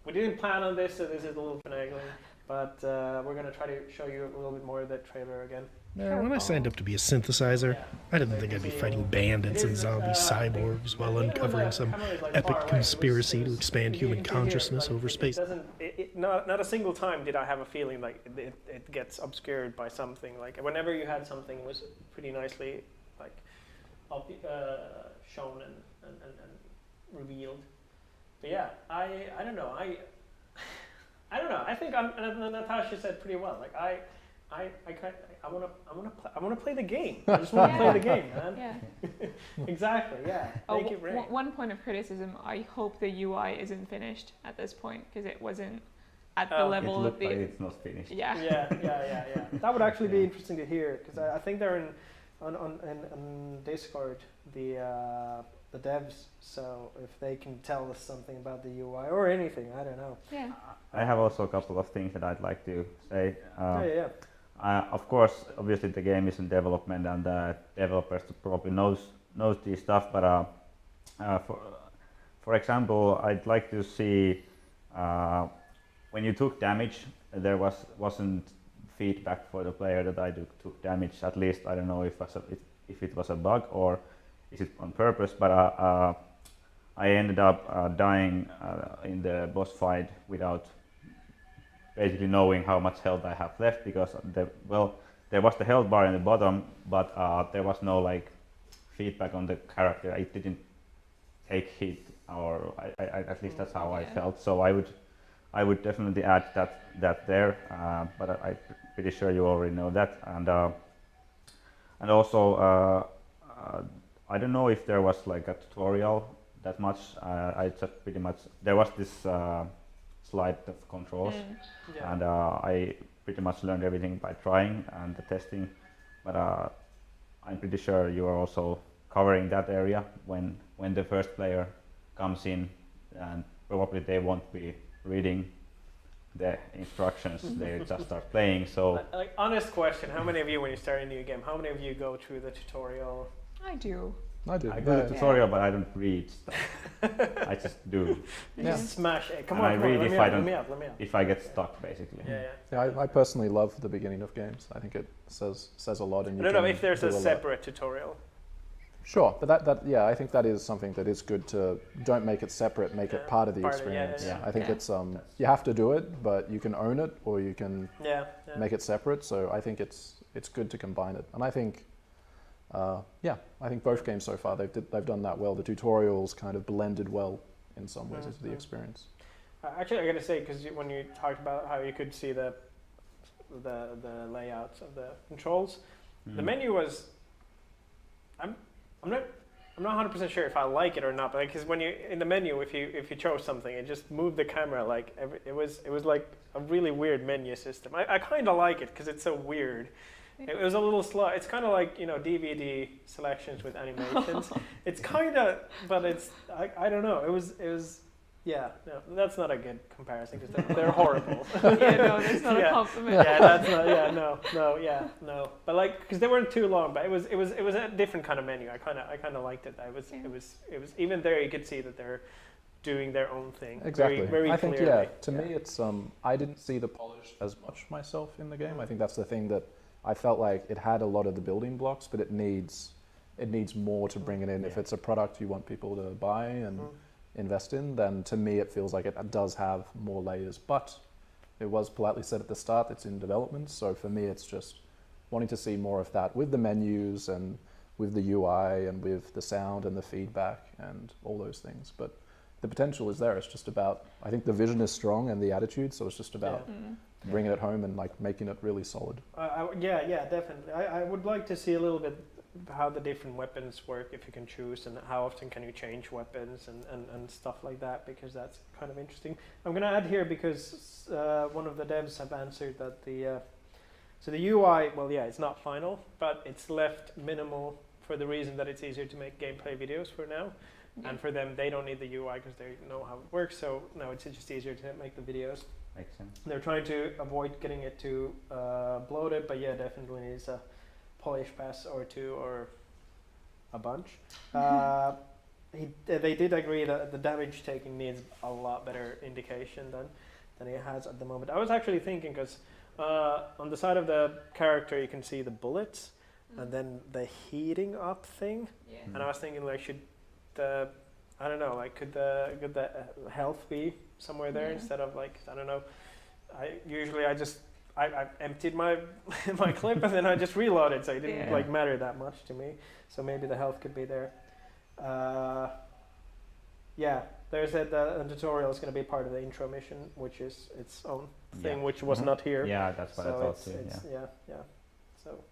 We didn't plan on this, so this is a little finagling, but we're gonna try to show you a little bit more of that trailer again. When I signed up to be a synthesizer, I didn't think I'd be fighting bandits and zombie cyborgs while uncovering some epic conspiracy to expand human consciousness over space. Not a single time did I have a feeling like it gets obscured by something. Like whenever you had something, it was pretty nicely like shown and revealed. But yeah, I don't know. I don't know. I think Natasha said pretty well. Like I want to play the game. I just want to play the game, man. Yeah. Exactly. Yeah. Thank you, Ray. One point of criticism: I hope the UI isn't finished at this point because it wasn't at the level of the. Like it's not finished. Yeah. Yeah. That would actually be interesting to hear because I think they're on Discord the devs. So if they can tell us something about the UI or anything, I don't know. Yeah. I have also a couple of things that I'd like to say. Yeah. Of course, obviously the game is in development and the developers probably knows this stuff, but for example, I'd like to see when you took damage, there wasn't feedback for the player that I took damage. At least I don't know if it was a bug or is it on purpose, but I ended up dying in the boss fight without basically knowing how much health I have left, because there was the health bar in the bottom, but there was no like feedback on the character. It didn't take hit, or at least that's how I felt. So I would definitely add that there, but I'm pretty sure you already know that. And also I don't know if there was like a tutorial that much. I just pretty much there was this slide of controls, and I pretty much learned everything by trying and the testing. But I'm pretty sure you are also covering that area when the first player comes in, and probably they won't be reading the instructions. They just start playing. So, like, honest question: how many of you, when you start a new game, how many of you go through the tutorial? I do. I do. I do the tutorial, but I don't read stuff. I just do. You just smash it. Come And on, I read let me up. if I get stuck, basically. Yeah, I personally love the beginning of games. I think it says a lot. And I don't know if there's a separate tutorial. Sure, but that I think that is something that is good to don't make it separate, make it part of the experience. I think it's you have to do it, but you can own it or you can make it separate. So I think it's good to combine it, and I think. I think both games so far they've done that well. The tutorials kind of blended well in some ways into the experience. Actually, I gotta say, because when you talked about how you could see the layouts of the controls, the menu was. I'm not 100% sure if I like it or not, but because when you in the menu, if you chose something, it just moved the camera like it was like a really weird menu system. I kind of like it because it's so weird. It was a little slow. It's kind of like, DVD selections with animations. It's kind of, but it's I don't know. It was no, that's not a good comparison because they're horrible. That's not a compliment. That's not. No. But like, because they weren't too long, but it was a different kind of menu. I kind of liked it. It was even there you could see that they're doing their own thing. Exactly. Very I think clearly. to me it's I didn't see the polish as much myself in the game. I think that's the thing that. I felt like it had a lot of the building blocks, but it needs more to bring it in. If it's a product you want people to buy and invest in, then to me it feels like it does have more layers. But it was politely said at the start, it's in development. So for me, it's just wanting to see more of that with the menus and with the UI and with the sound and the feedback and all those things. But the potential is there. It's just about, I think the vision is strong and the attitude. So it's just about bringing it home and like making it really solid. Definitely. I would like to see a little bit how the different weapons work, if you can choose, and how often can you change weapons and stuff like that, because that's kind of interesting. I'm going to add here because one of the devs have answered that the So the UI, well, yeah, it's not final, but it's left minimal for the reason that it's easier to make gameplay videos for now. Yeah. And for them, they don't need the UI because they know how it works. So now it's just easier to make the videos. Makes sense. They're trying to avoid getting it too bloated, but yeah, definitely needs a polish pass or two or a bunch. They did agree that the damage taking needs a lot better indication than it has at the moment. I was actually thinking because on the side of the character you can see the bullets and then the heating up thing. Yeah. And I was thinking like could the health be somewhere there instead of like I don't know. I emptied my my clip and then I just reloaded, so it didn't like matter that much to me. So maybe the health could be there. They said the tutorial is going to be part of the intro mission, which is its own thing, which was not here. Yeah, that's what I thought too. So,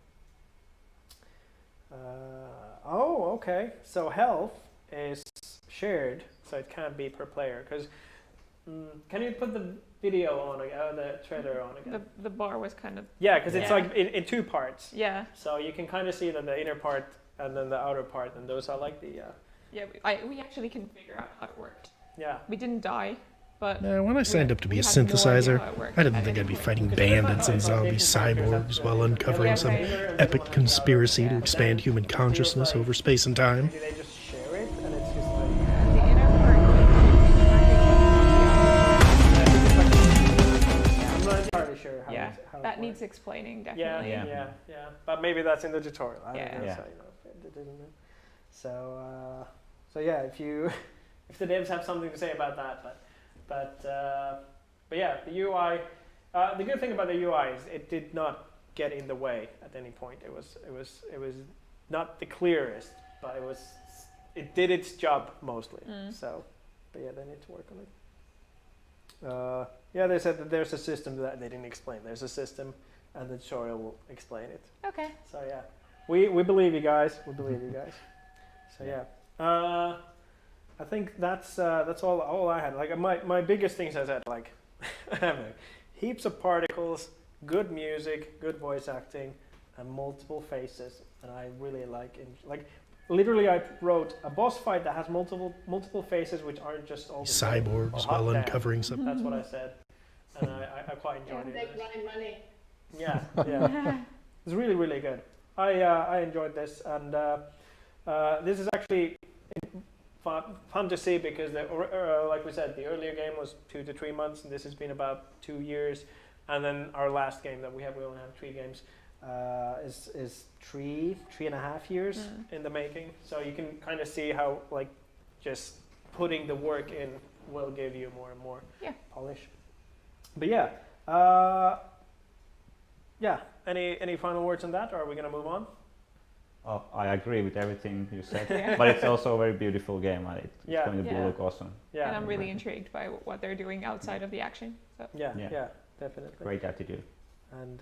okay. So health is shared, so it can't be per player. Because can you put the video on the trailer on again? The bar was kind of because it's like in two parts. Yeah. So you can kind of see that the inner part and then the outer part, and those are like the. We actually can figure out how it worked. Yeah. We didn't die, but When I signed up to be a we had no idea synthesizer, how it worked. I didn't think I'd be fighting bandits and zombie cyborgs while uncovering some epic conspiracy to expand human consciousness over space and time. Maybe they just share it, and it's just like. The inner part. I'm not entirely sure how. Yeah, how it that works. needs explaining definitely. Yeah. But maybe that's in the tutorial. I don't know. Yeah. So, it didn't know. So yeah, if the devs have something to say about that, but yeah, the UI. The good thing about the UI is it did not get in the way at any point. It was not the clearest, but it did its job mostly. So, but yeah, they need to work on it. They said that there's a system that they didn't explain. There's a system, and the tutorial will explain it. Okay. So yeah, we believe you guys. We believe you guys. So yeah, I think that's all I had. Like my biggest things I said like heaps of particles, good music, good voice acting, and multiple faces. And I really like literally I wrote a boss fight that has multiple faces which aren't just all the same. Cyborgs Oh, hot while damn. uncovering some. That's what I said, and I quite enjoyed it. Take blind money. Yeah. It's really, really good. I enjoyed this, and this is actually fun to see because, like we said, the earlier game was 2 to 3 months, and this has been about 2 years. And then our last game that we only have 3 games, is 3.5 years in the making. So you can kind of see how just putting the work in will give you more and more polish. But any final words on that, or are we gonna move on? Oh, I agree with everything you said, but it's also a very beautiful game, and it's going to look awesome. Yeah, And I'm really intrigued by what they're doing outside of the action. So. Yeah, definitely. Great attitude. And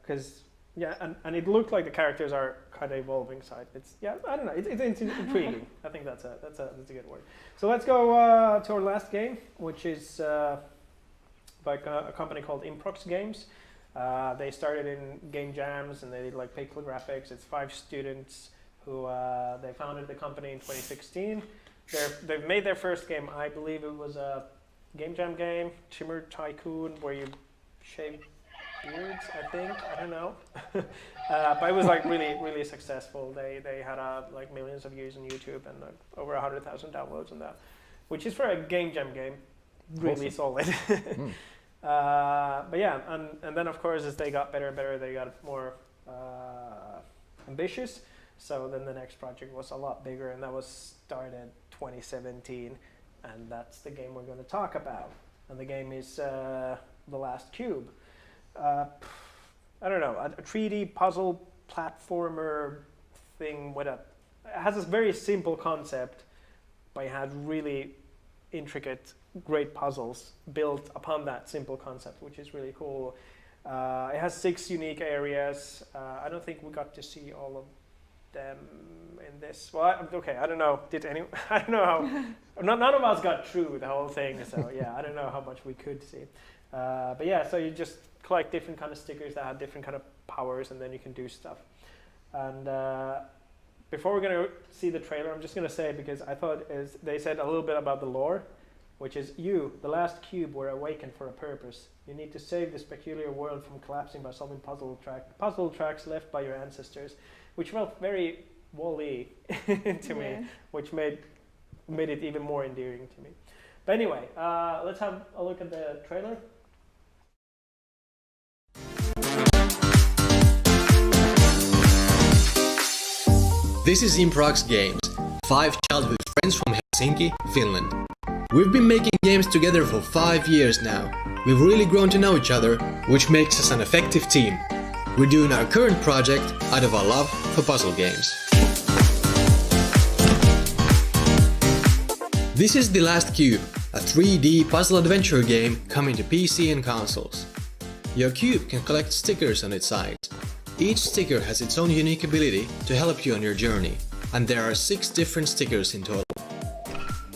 because and it looked like the characters are kind of evolving. So it's I don't know. It's intriguing. I think that's a good word. So let's go to our last game, which is by a company called Improx Games. They started in game jams and they did pixel graphics. It's 5 students who they founded the company in 2016. They've made their first game. I believe it was a game jam game, Shimmer Tycoon, where you shave beards. I think I don't know, but it was really successful. They had millions of views on YouTube and over 100,000 downloads on that, which is for a game jam game, really solid. But yeah, and then of course as they got better and better, they got more ambitious. So then the next project was a lot bigger, and that was started 2017, and that's the game we're going to talk about. And the game is The Last Cube. I don't know, a 3D puzzle platformer thing with it has this very simple concept, but it has really intricate, great puzzles built upon that simple concept, which is really cool. It has 6 unique areas. I don't think we got to see all of them in this. Well, I don't know. I don't know how. None of us got through the whole thing, so yeah, I don't know how much we could see. But yeah, so you just collect different kind of stickers that have different kind of powers, and then you can do stuff. And before we're gonna see the trailer, I'm just gonna say, because I thought they said a little bit about the lore, which is you, the last cube, were awakened for a purpose. You need to save this peculiar world from collapsing by solving puzzle tracks left by your ancestors, which felt very Wall-E to me, which made it even more endearing to me. But anyway, let's have a look at the trailer. This is Improx Games, 5 childhood friends from Helsinki, Finland. We've been making games together for 5 years now. We've really grown to know each other, which makes us an effective team. We're doing our current project out of our love for puzzle games. This is The Last Cube, a 3D puzzle adventure game coming to PC and consoles. Your cube can collect stickers on its sides. Each sticker has its own unique ability to help you on your journey, and there are 6 different stickers in total.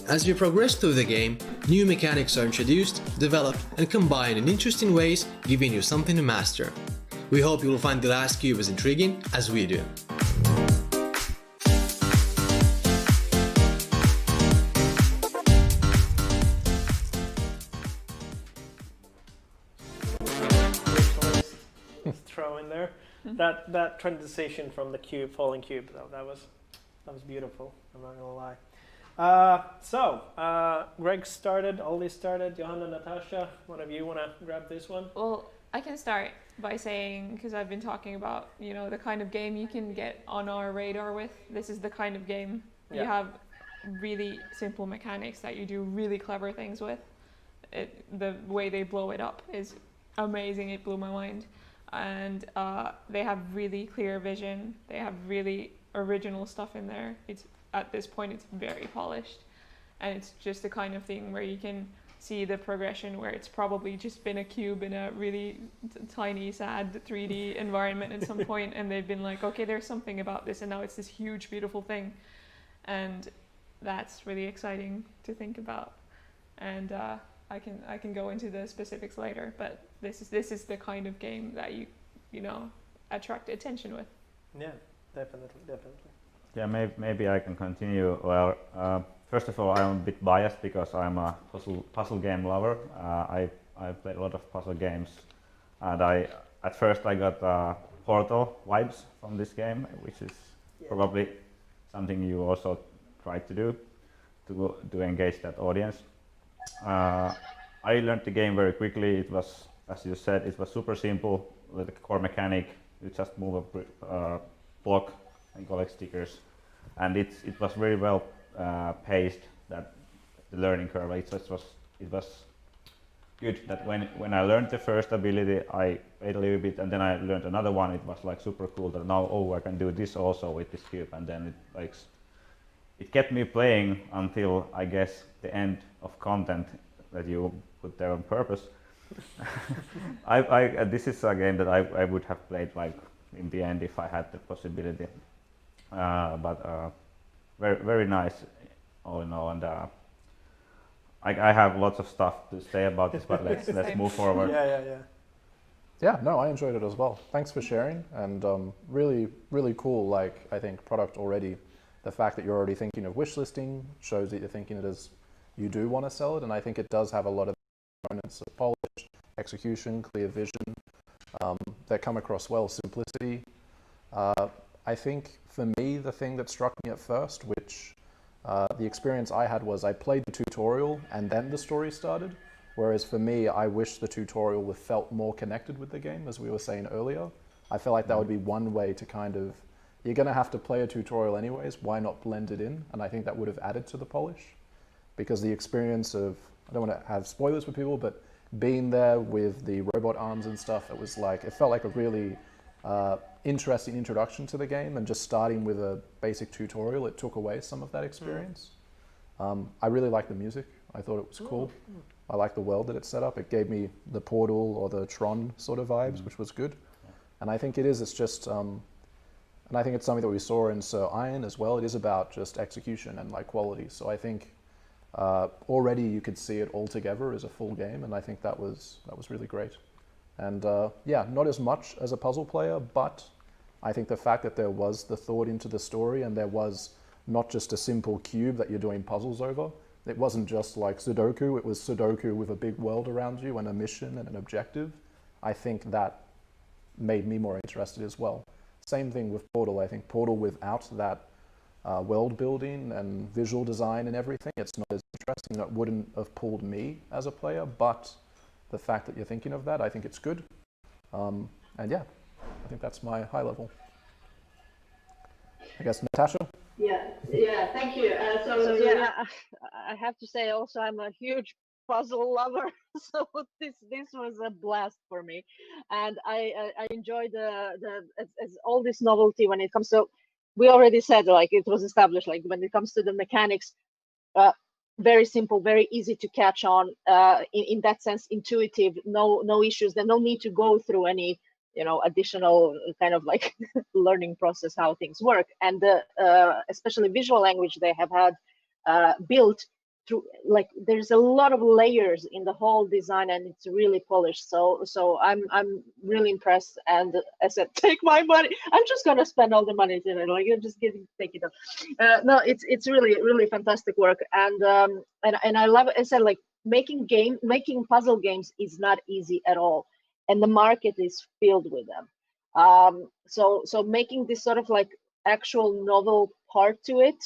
As you progress through the game, new mechanics are introduced, developed, and combined in interesting ways, giving you something to master. We hope you will find The Last Cube as intriguing as we do. Throw in there that transition from the cube, falling cube, that was beautiful. I'm not gonna lie. So Greg started, Olli started, Johanna, Natasha. One of you wanna grab this one? Well, I can start by saying, because I've been talking about, you know, the kind of game you can get on our radar with. This is the kind of game you have really simple mechanics that you do really clever things with. The way they blow it up is amazing. It blew my mind. And they have really clear vision. They have really original stuff in there. At this point it's very polished, and it's just the kind of thing where you can see the progression, where it's probably just been a cube in a really tiny, sad 3D environment at some point, and they've been like, okay, there's something about this, and now it's this huge, beautiful thing. And that's really exciting to think about. And I can go into the specifics later, but this is the kind of game that you know, attract attention with. Yeah, definitely. Yeah, maybe I can continue. Well, first of all, I'm a bit biased because I'm a puzzle game lover. I played a lot of puzzle games, and at first I got Portal vibes from this game, which is probably something you also try to do to engage that audience. I learned the game very quickly. It was, as you said, it was super simple with the core mechanic. You just move a block and collect stickers, and it was very well paced. That the learning curve, it was good. That when I learned the first ability, I played a little bit, and then I learned another one. It was like super cool. That now I can do this also with this cube, and then it kept me playing until I guess the end of content that you put there on purpose. This is a game that I would have played like in the end if I had the possibility. But very, very nice all in all, and I have lots of stuff to say about this, but let's move forward. Yeah, no, I enjoyed it as well. Thanks for sharing, and really, really cool. Like, I think product already. The fact that you're already thinking of wish listing shows that you're thinking it as you do want to sell it, and I think it does have a lot of components of polish, execution, clear vision that come across well. Simplicity. I think for me, the thing that struck me at first, which the experience I had was I played the tutorial and then the story started. Whereas for me, I wish the tutorial felt more connected with the game, as we were saying earlier. I feel like that would be one way to kind of, you're going to have to play a tutorial anyways, why not blend it in? And I think that would have added to the polish. Because the experience of, I don't want to have spoilers for people, but being there with the robot arms and stuff, it felt like a really interesting introduction to the game, and just starting with a basic tutorial, it took away some of that experience. I really liked the music. I thought it was cool. I liked the world that it set up. It gave me the Portal or the Tron sort of vibes, which was good. And I think it's just, and I think it's something that we saw in Sir Iron as well. It is about just execution and like quality. So I think already you could see it all together as a full game, and I think that was really great. And yeah, not as much as a puzzle player, but I think the fact that there was the thought into the story and there was not just a simple cube that you're doing puzzles over. It wasn't just like Sudoku, it was Sudoku with a big world around you and a mission and an objective. I think that made me more interested as well. Same thing with Portal. I think Portal without that world building and visual design and everything, it's not as interesting. That wouldn't have pulled me as a player, but the fact that you're thinking of that, I think it's good. And yeah, I think that's my high level. I guess Natasha? Yeah, thank you. So yeah, I have to say also I'm a huge puzzle lover, so this was a blast for me, and I enjoyed as all this novelty when it comes to. We already said like it was established like when it comes to the mechanics, very simple, very easy to catch on. In that sense, intuitive, no issues. There's no need to go through any additional kind of like learning process how things work, and especially visual language they have had built through, like there's a lot of layers in the whole design and it's really polished. So I'm really impressed, and I said take my money, I'm just gonna spend all the money today, like you're just take it up. No, it's really fantastic work, and I love it. I said like making puzzle games is not easy at all, and the market is filled with them. So making this sort of like actual novel part to it,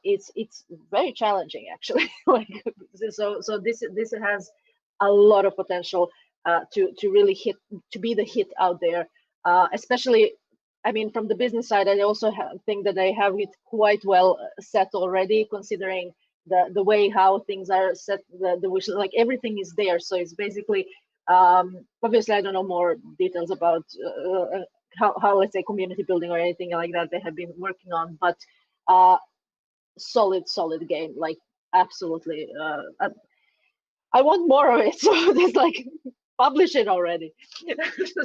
it's very challenging actually. Like so this has a lot of potential to really be the hit out there. Especially, I mean, from the business side, I also think that they have it quite well set already, considering the way how things are set, the wish, like everything is there. So it's basically. Obviously, I don't know more details about how let's say community building or anything like that they have been working on, but solid game, like absolutely. I want more of it, so just like publish it already,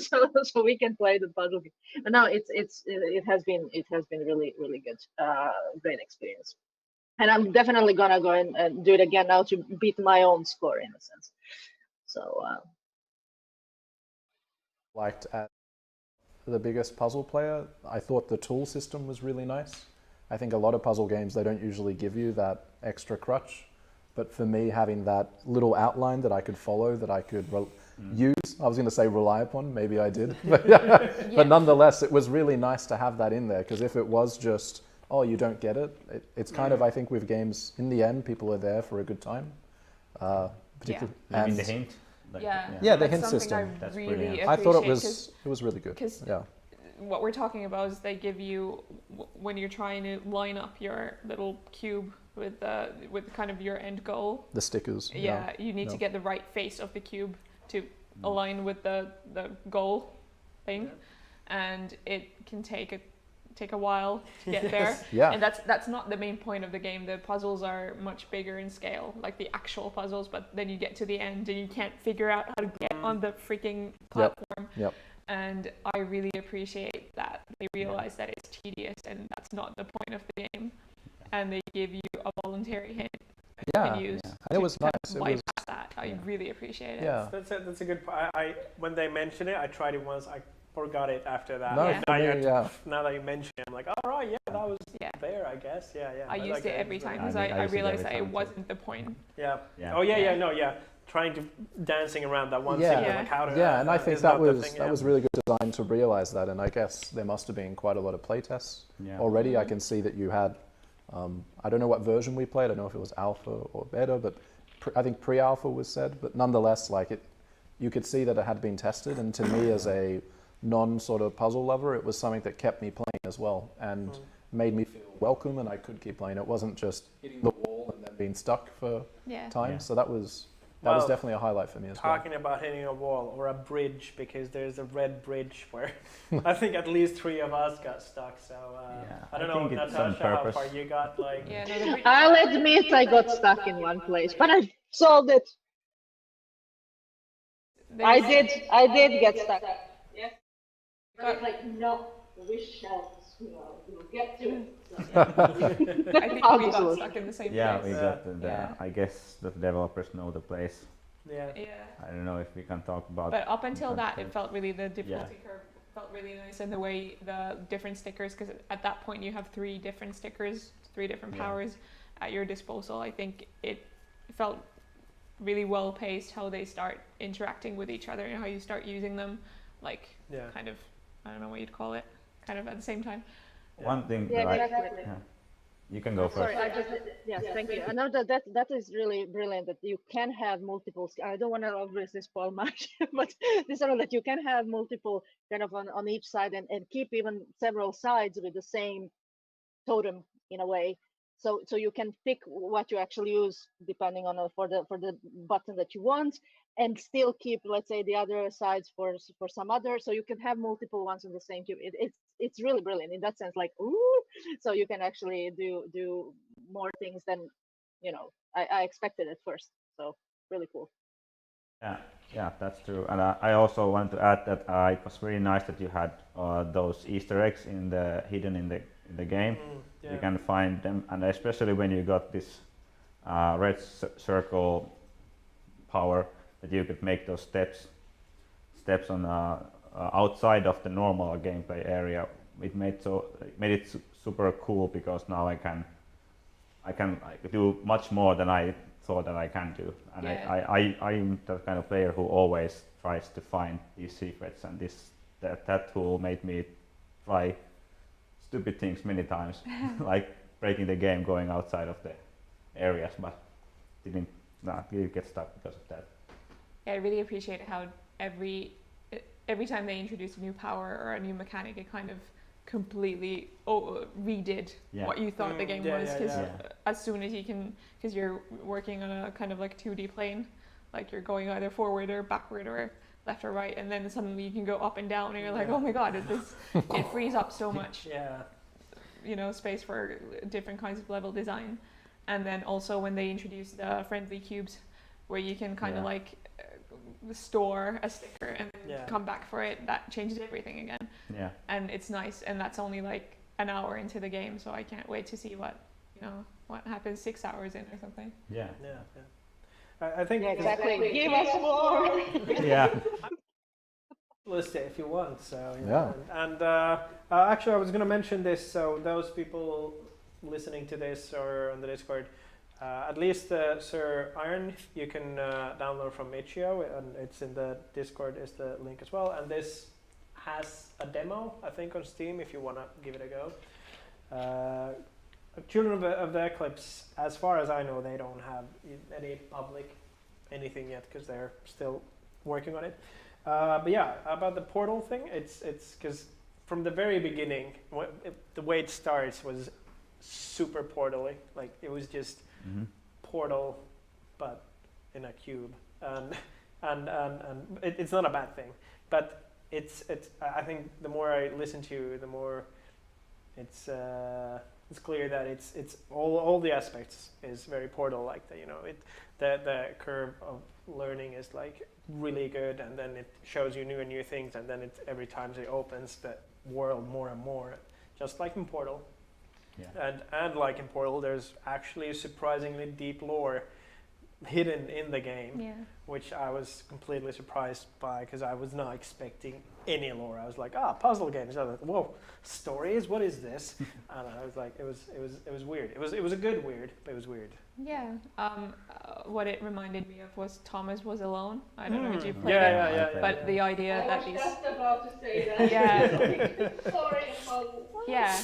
so we can play the puzzle game. But no, it has been really good, great experience, and I'm definitely gonna go and do it again now to beat my own score in a sense. So. Liked at the biggest puzzle player, I thought the tool system was really nice. I think a lot of puzzle games, they don't usually give you that extra crutch, but for me, having that little outline that I could follow, that I could use, I was going to say rely upon, maybe I did, but, but nonetheless, it was really nice to have that in there, because if it was just, oh, you don't get it, it's kind of, I think with games, in the end, people are there for a good time. Particularly, I mean the hint. Like, yeah, the hint system. I really brilliant. I thought it was really good. Yeah. What we're talking about is they give you, when you're trying to line up your little cube with kind of your end goal. The stickers. Yeah, you need to get the right face of the cube to align with the goal thing, and it can take a while to get there. Yeah. And that's not the main point of the game. The puzzles are much bigger in scale, like the actual puzzles, but then you get to the end and you can't figure out how to get on the freaking platform. Yep. And I really appreciate that. They realize that it's tedious and that's not the point of the game. And they give you a voluntary hint that you can use. And it was nice. Bypass that. I really appreciate it. Yeah. That's a good point. When they mentioned it, I tried it once. I forgot it after that. No, now that you mention it, I'm like, all right, yeah, that was there, I guess. Yeah. I used it every time because I realized that it wasn't the point. Yeah. Oh yeah. Trying to dancing around that one thing, like how to. Yeah, and I think that was really good design to realize that, and I guess there must have been quite a lot of playtests already. I can see that you had. I don't know what version we played. I don't know if it was alpha or beta, but I think pre-alpha was said. But nonetheless, you could see that it had been tested, and to me, as a non-sort of puzzle lover, it was something that kept me playing as well, and made me feel welcome, and I could keep playing. It wasn't just hitting the wall and then being stuck for time. So that was definitely a highlight for me as well. Talking about hitting a wall or a bridge, because there's a red bridge where I think at least 3 of us got stuck. So I don't know, Natasha, how far you got. I'll admit I got stuck in one place, but I solved it. I did get stuck. Yeah. But it's like, no, we shall we'll get to it. So, I think we got Absolutely. stuck in the same Yeah, place. we got the, Yeah. I guess the developers know the place. Yeah. Yeah. I don't know if we can talk about. But up until but, that, it felt really, the difficulty curve felt really nice, and the way the different stickers, because at that point you have 3 different stickers, 3 different Yeah. powers at your disposal. I think it felt really well paced how they start interacting with each other and how you start using them, like Yeah. kind of, I don't know what you'd call it, kind of at the same time. One thing yeah, that exactly. you can go first. Sorry, yes, thank you. I know that is really brilliant that you can have multiple. I don't want to obviously spoil much, but this is that you can have multiple kind of on each side and keep even several sides with the same totem in a way. So you can pick what you actually use depending on for the button that you want, and still keep, let's say, the other sides for some other. So you can have multiple ones on the same cube. It's really brilliant in that sense. Like, ooh, so you can actually do more things than I expected at first. So really cool. Yeah, that's true. And I also want to add that it was very nice that you had those Easter eggs hidden in the game. Yeah. You can find them, and especially when you got this red circle power, that you could make those steps on outside of the normal gameplay area. It made it super cool, because now I can do much more than I thought that I can do, and Yeah. I'm the kind of player who always tries to find these secrets, and that tool made me try stupid things many times, like breaking the game, going outside of the areas, but didn't get stuck because of that. Yeah, I really appreciate how every time they introduce a new power or a new mechanic, it kind of completely redid what you thought the game was, because as soon as you can, because you're working on a kind of like 2D plane, like you're going either forward or backward or left or right, and then suddenly you can go up and down, and you're like, oh my god, it frees up so much space for different kinds of level design. And then also when they introduce the friendly cubes, where you can kind of like store a sticker and then come back for it, that changes everything again. Yeah. And it's nice, and that's only like an hour into the game, so I can't wait to see what happens 6 hours in or something. Yeah. I think exactly. Give us more. Yeah. List it if you want. So Yeah. And actually, I was going to mention this. So those people listening to this or on the Discord, at least Sir Iron, you can download from Itch.io, and it's in the Discord is the link as well. And this has a demo, I think, on Steam if you want to give it a go. Children of the Eclipse, as far as I know, they don't have any public anything yet, because they're still working on it. But yeah, about the portal thing, it's because from the very beginning, the way it starts was super portal-y. Like, it was just Portal, but in a cube, and it's not a bad thing, but it's I think the more I listen to you, the more it's clear that it's all the aspects is very Portal-like. That the curve of learning is like really good, and then it shows you new things, and then every time it opens the world more and more, just like in Portal. Yeah. And like in Portal, there's actually surprisingly deep lore hidden in the game, which I was completely surprised by, because I was not expecting any lore. I was like, puzzle games. I was like, whoa, stories? What is this? And I was like, it was weird. It was a good weird, but it was weird. Yeah. What it reminded me of was Thomas Was Alone. I don't know if you played it. Yeah. But the idea that these. I was just about to say that. Yeah. Sorry. Yeah.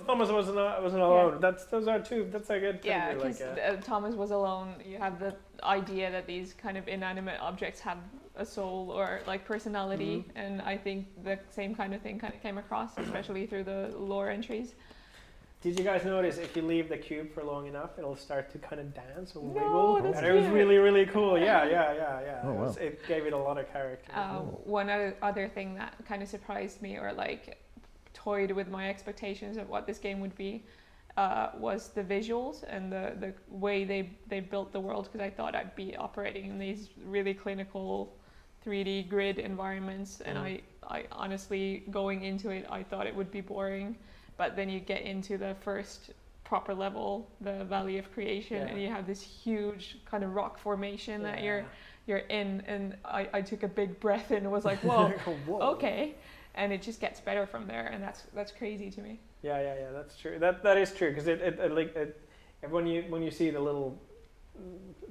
Thomas wasn't alone. Those are two. That's a good thing. Yeah, because Thomas Was Alone. You have the idea that these kind of inanimate objects have a soul or like personality, and I think the same kind of thing kind of came across, especially through the lore entries. Did you guys notice if you leave the cube for long enough, it'll start to kind of dance or wiggle? No, that's and it was really, really cool. Yeah. Oh, wow. It gave it a lot of character. One other thing that kind of surprised me, or like toyed with my expectations of what this game would be, was the visuals and the way they built the world, because I thought I'd be operating in these really clinical 3D grid environments, and I honestly, going into it, I thought it would be boring, but then you get into the first proper level, the Valley of Creation, and you have this huge kind of rock formation that you're in, and I took a big breath in and was like, whoa, okay, and it just gets better from there, and that's crazy to me. Yeah, that's true. That is true, because when you see the little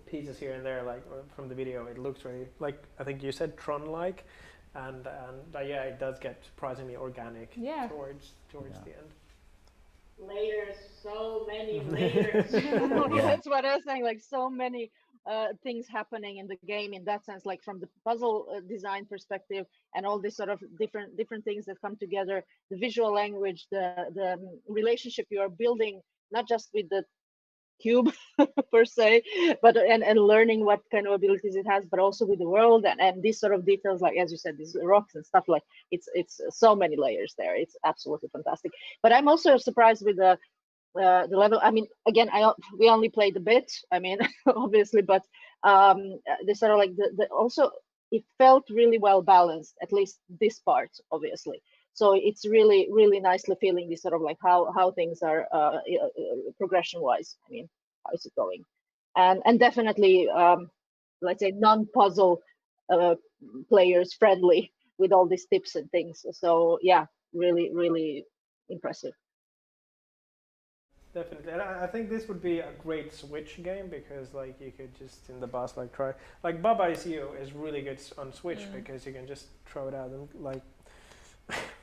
pieces here and there, like from the video, it looks really, like I think you said, Tron-like, and it does get surprisingly organic towards the end. Layers, so many layers. That's what I was saying, like so many things happening in the game in that sense, like from the puzzle design perspective, and all these sort of different things that come together, the visual language, the relationship you are building, not just with the cube per se, but and learning what kind of abilities it has, but also with the world, and these sort of details, like as you said, these rocks and stuff, like it's so many layers there. It's absolutely fantastic. But I'm also surprised with the level. I mean, again, we only played a bit, I mean, obviously, but the sort of like the also, it felt really well balanced, at least this part, obviously. So it's really, really nicely feeling this sort of like how things are progression wise. I mean, how is it going? And definitely, let's say non-puzzle players friendly with all these tips and things. So yeah, really, really impressive. Definitely, and I think this would be a great Switch game, because like you could just in the boss like try, like Baba Is You is really good on Switch, because you can just throw it out and like.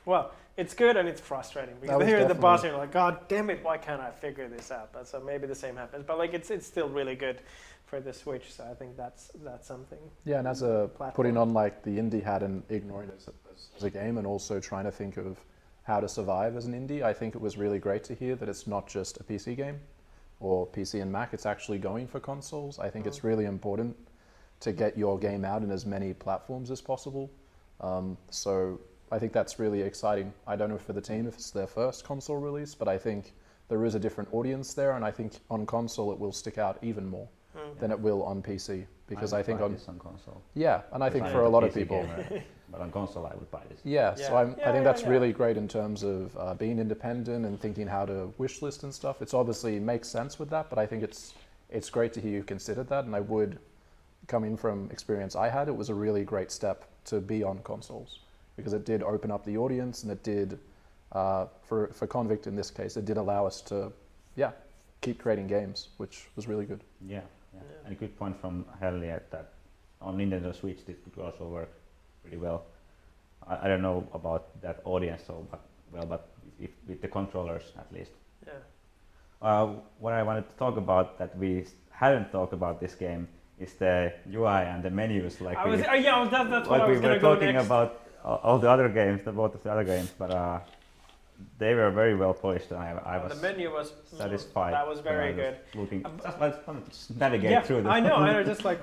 Well, it's good and it's frustrating, because here at the boss you're like, God damn it, why can't I figure this out? But so maybe the same happens, but like it's still really good for the Switch, so I think that's something. Yeah, and as a putting on like the indie hat and ignoring it as a game, and also trying to think of how to survive as an indie, I think it was really great to hear that it's not just a PC game or PC and Mac, it's actually going for consoles. I think it's really important to get your game out in as many platforms as possible. So I think that's really exciting. I don't know for the team if it's their first console release, but I think there is a different audience there, and I think on console it will stick out even more than it will on PC, because I think on console. Yeah, and I think for a lot of people. But on console I would buy this. Yeah, so I think that's really great in terms of being independent and thinking how to wish list and stuff. It's obviously makes sense with that, but I think it's great to hear you considered that, and I would, coming from experience I had, it was a really great step to be on consoles, because it did open up the audience, and it did, for Convict in this case, it did allow us to, keep creating games, which was really good. Yeah. And a good point from Helli that on Nintendo Switch it could also work pretty well. I don't know about that audience but if with the controllers at least. Yeah. What I wanted to talk about that we hadn't talked about this game is the UI and the menus. Like that's what I was we were talking about all the other games, both of the other games, but they were very well polished, and I was the menu was satisfied. That was very good. Looking, just navigate through them. I know. I was just like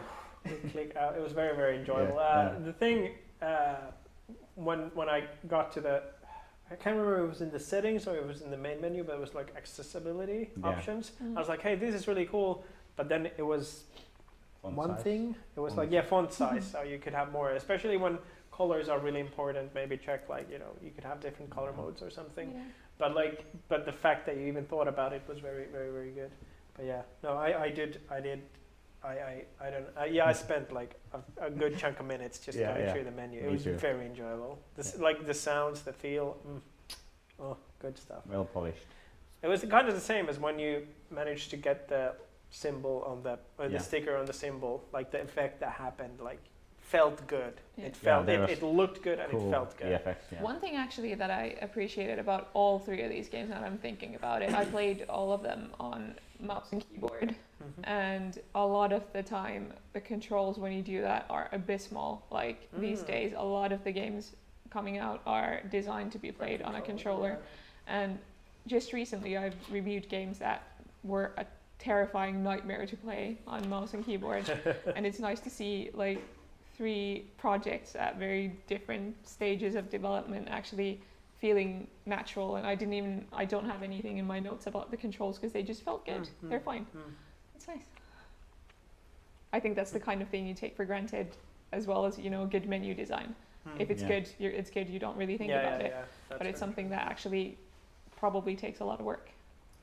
click out. It was very, very enjoyable. The thing when I got to I can't remember if it was in the settings or it was in the main menu, but it was like accessibility options. I was like, hey, this is really cool. But then it was font thing. It was font size, so you could have more, especially when colors are really important. Maybe check you could have different color modes or something. Yeah. But the fact that you even thought about it was very, very, very good. But yeah, no, I I spent like a good chunk of minutes just going through the menu. It was very enjoyable. The sounds, the feel, good stuff. Well polished. It was kind of the same as when you managed to get the symbol on the sticker on the symbol, like the effect that happened, like felt good. Yeah. It looked good and it felt good. One thing actually that I appreciated about all three of these games, now that I'm thinking about it, I played all of them on mouse and keyboard, and a lot of the time the controls when you do that are abysmal. Like these days, a lot of the games coming out are designed to be played on a controller, and just recently I've reviewed games that were a terrifying nightmare to play on mouse and keyboard, and it's nice to see like 3 projects at very different stages of development actually feeling natural. And I don't have anything in my notes about the controls because they just felt good. They're fine. It's nice. I think that's the kind of thing you take for granted as well as good menu design. If it's good, it's good. You don't really think about it, but it's something that actually probably takes a lot of work.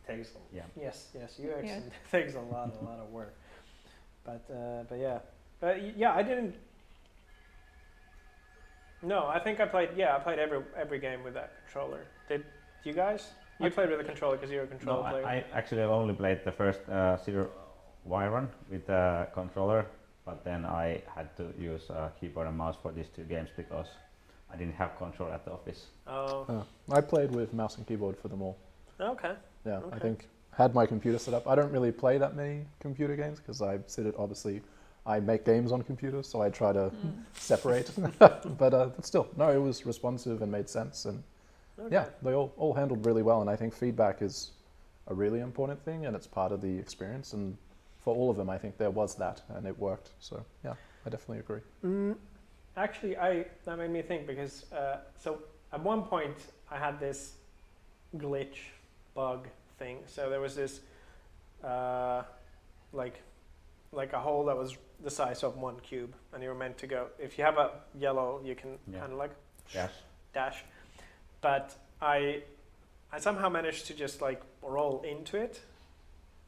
Takes yes, UX Yeah. takes a lot of work. But I didn't. No, I think I played every game with that controller. Did you guys? You played with a controller because you're a controller No, player. I actually only played the first Zero Wyron with a controller, but then I had to use a keyboard and mouse for these 2 games because I didn't have control at the office. Oh. I played with mouse and keyboard for them all. Okay. Yeah, Okay. I think had my computer set up. I don't really play that many computer games because I make games on computers, so I try to separate. but still, no, it was responsive and made sense, and they all handled really well. And I think feedback is a really important thing, and it's part of the experience. And for all of them, I think there was that, and it worked. So yeah, I definitely agree. Actually, that made me think because so at one point I had this glitch bug thing. So there was this like a hole that was the size of 1 cube, and you were meant to go. If you have a yellow, you can kind of like dash. But I somehow managed to just like roll into it,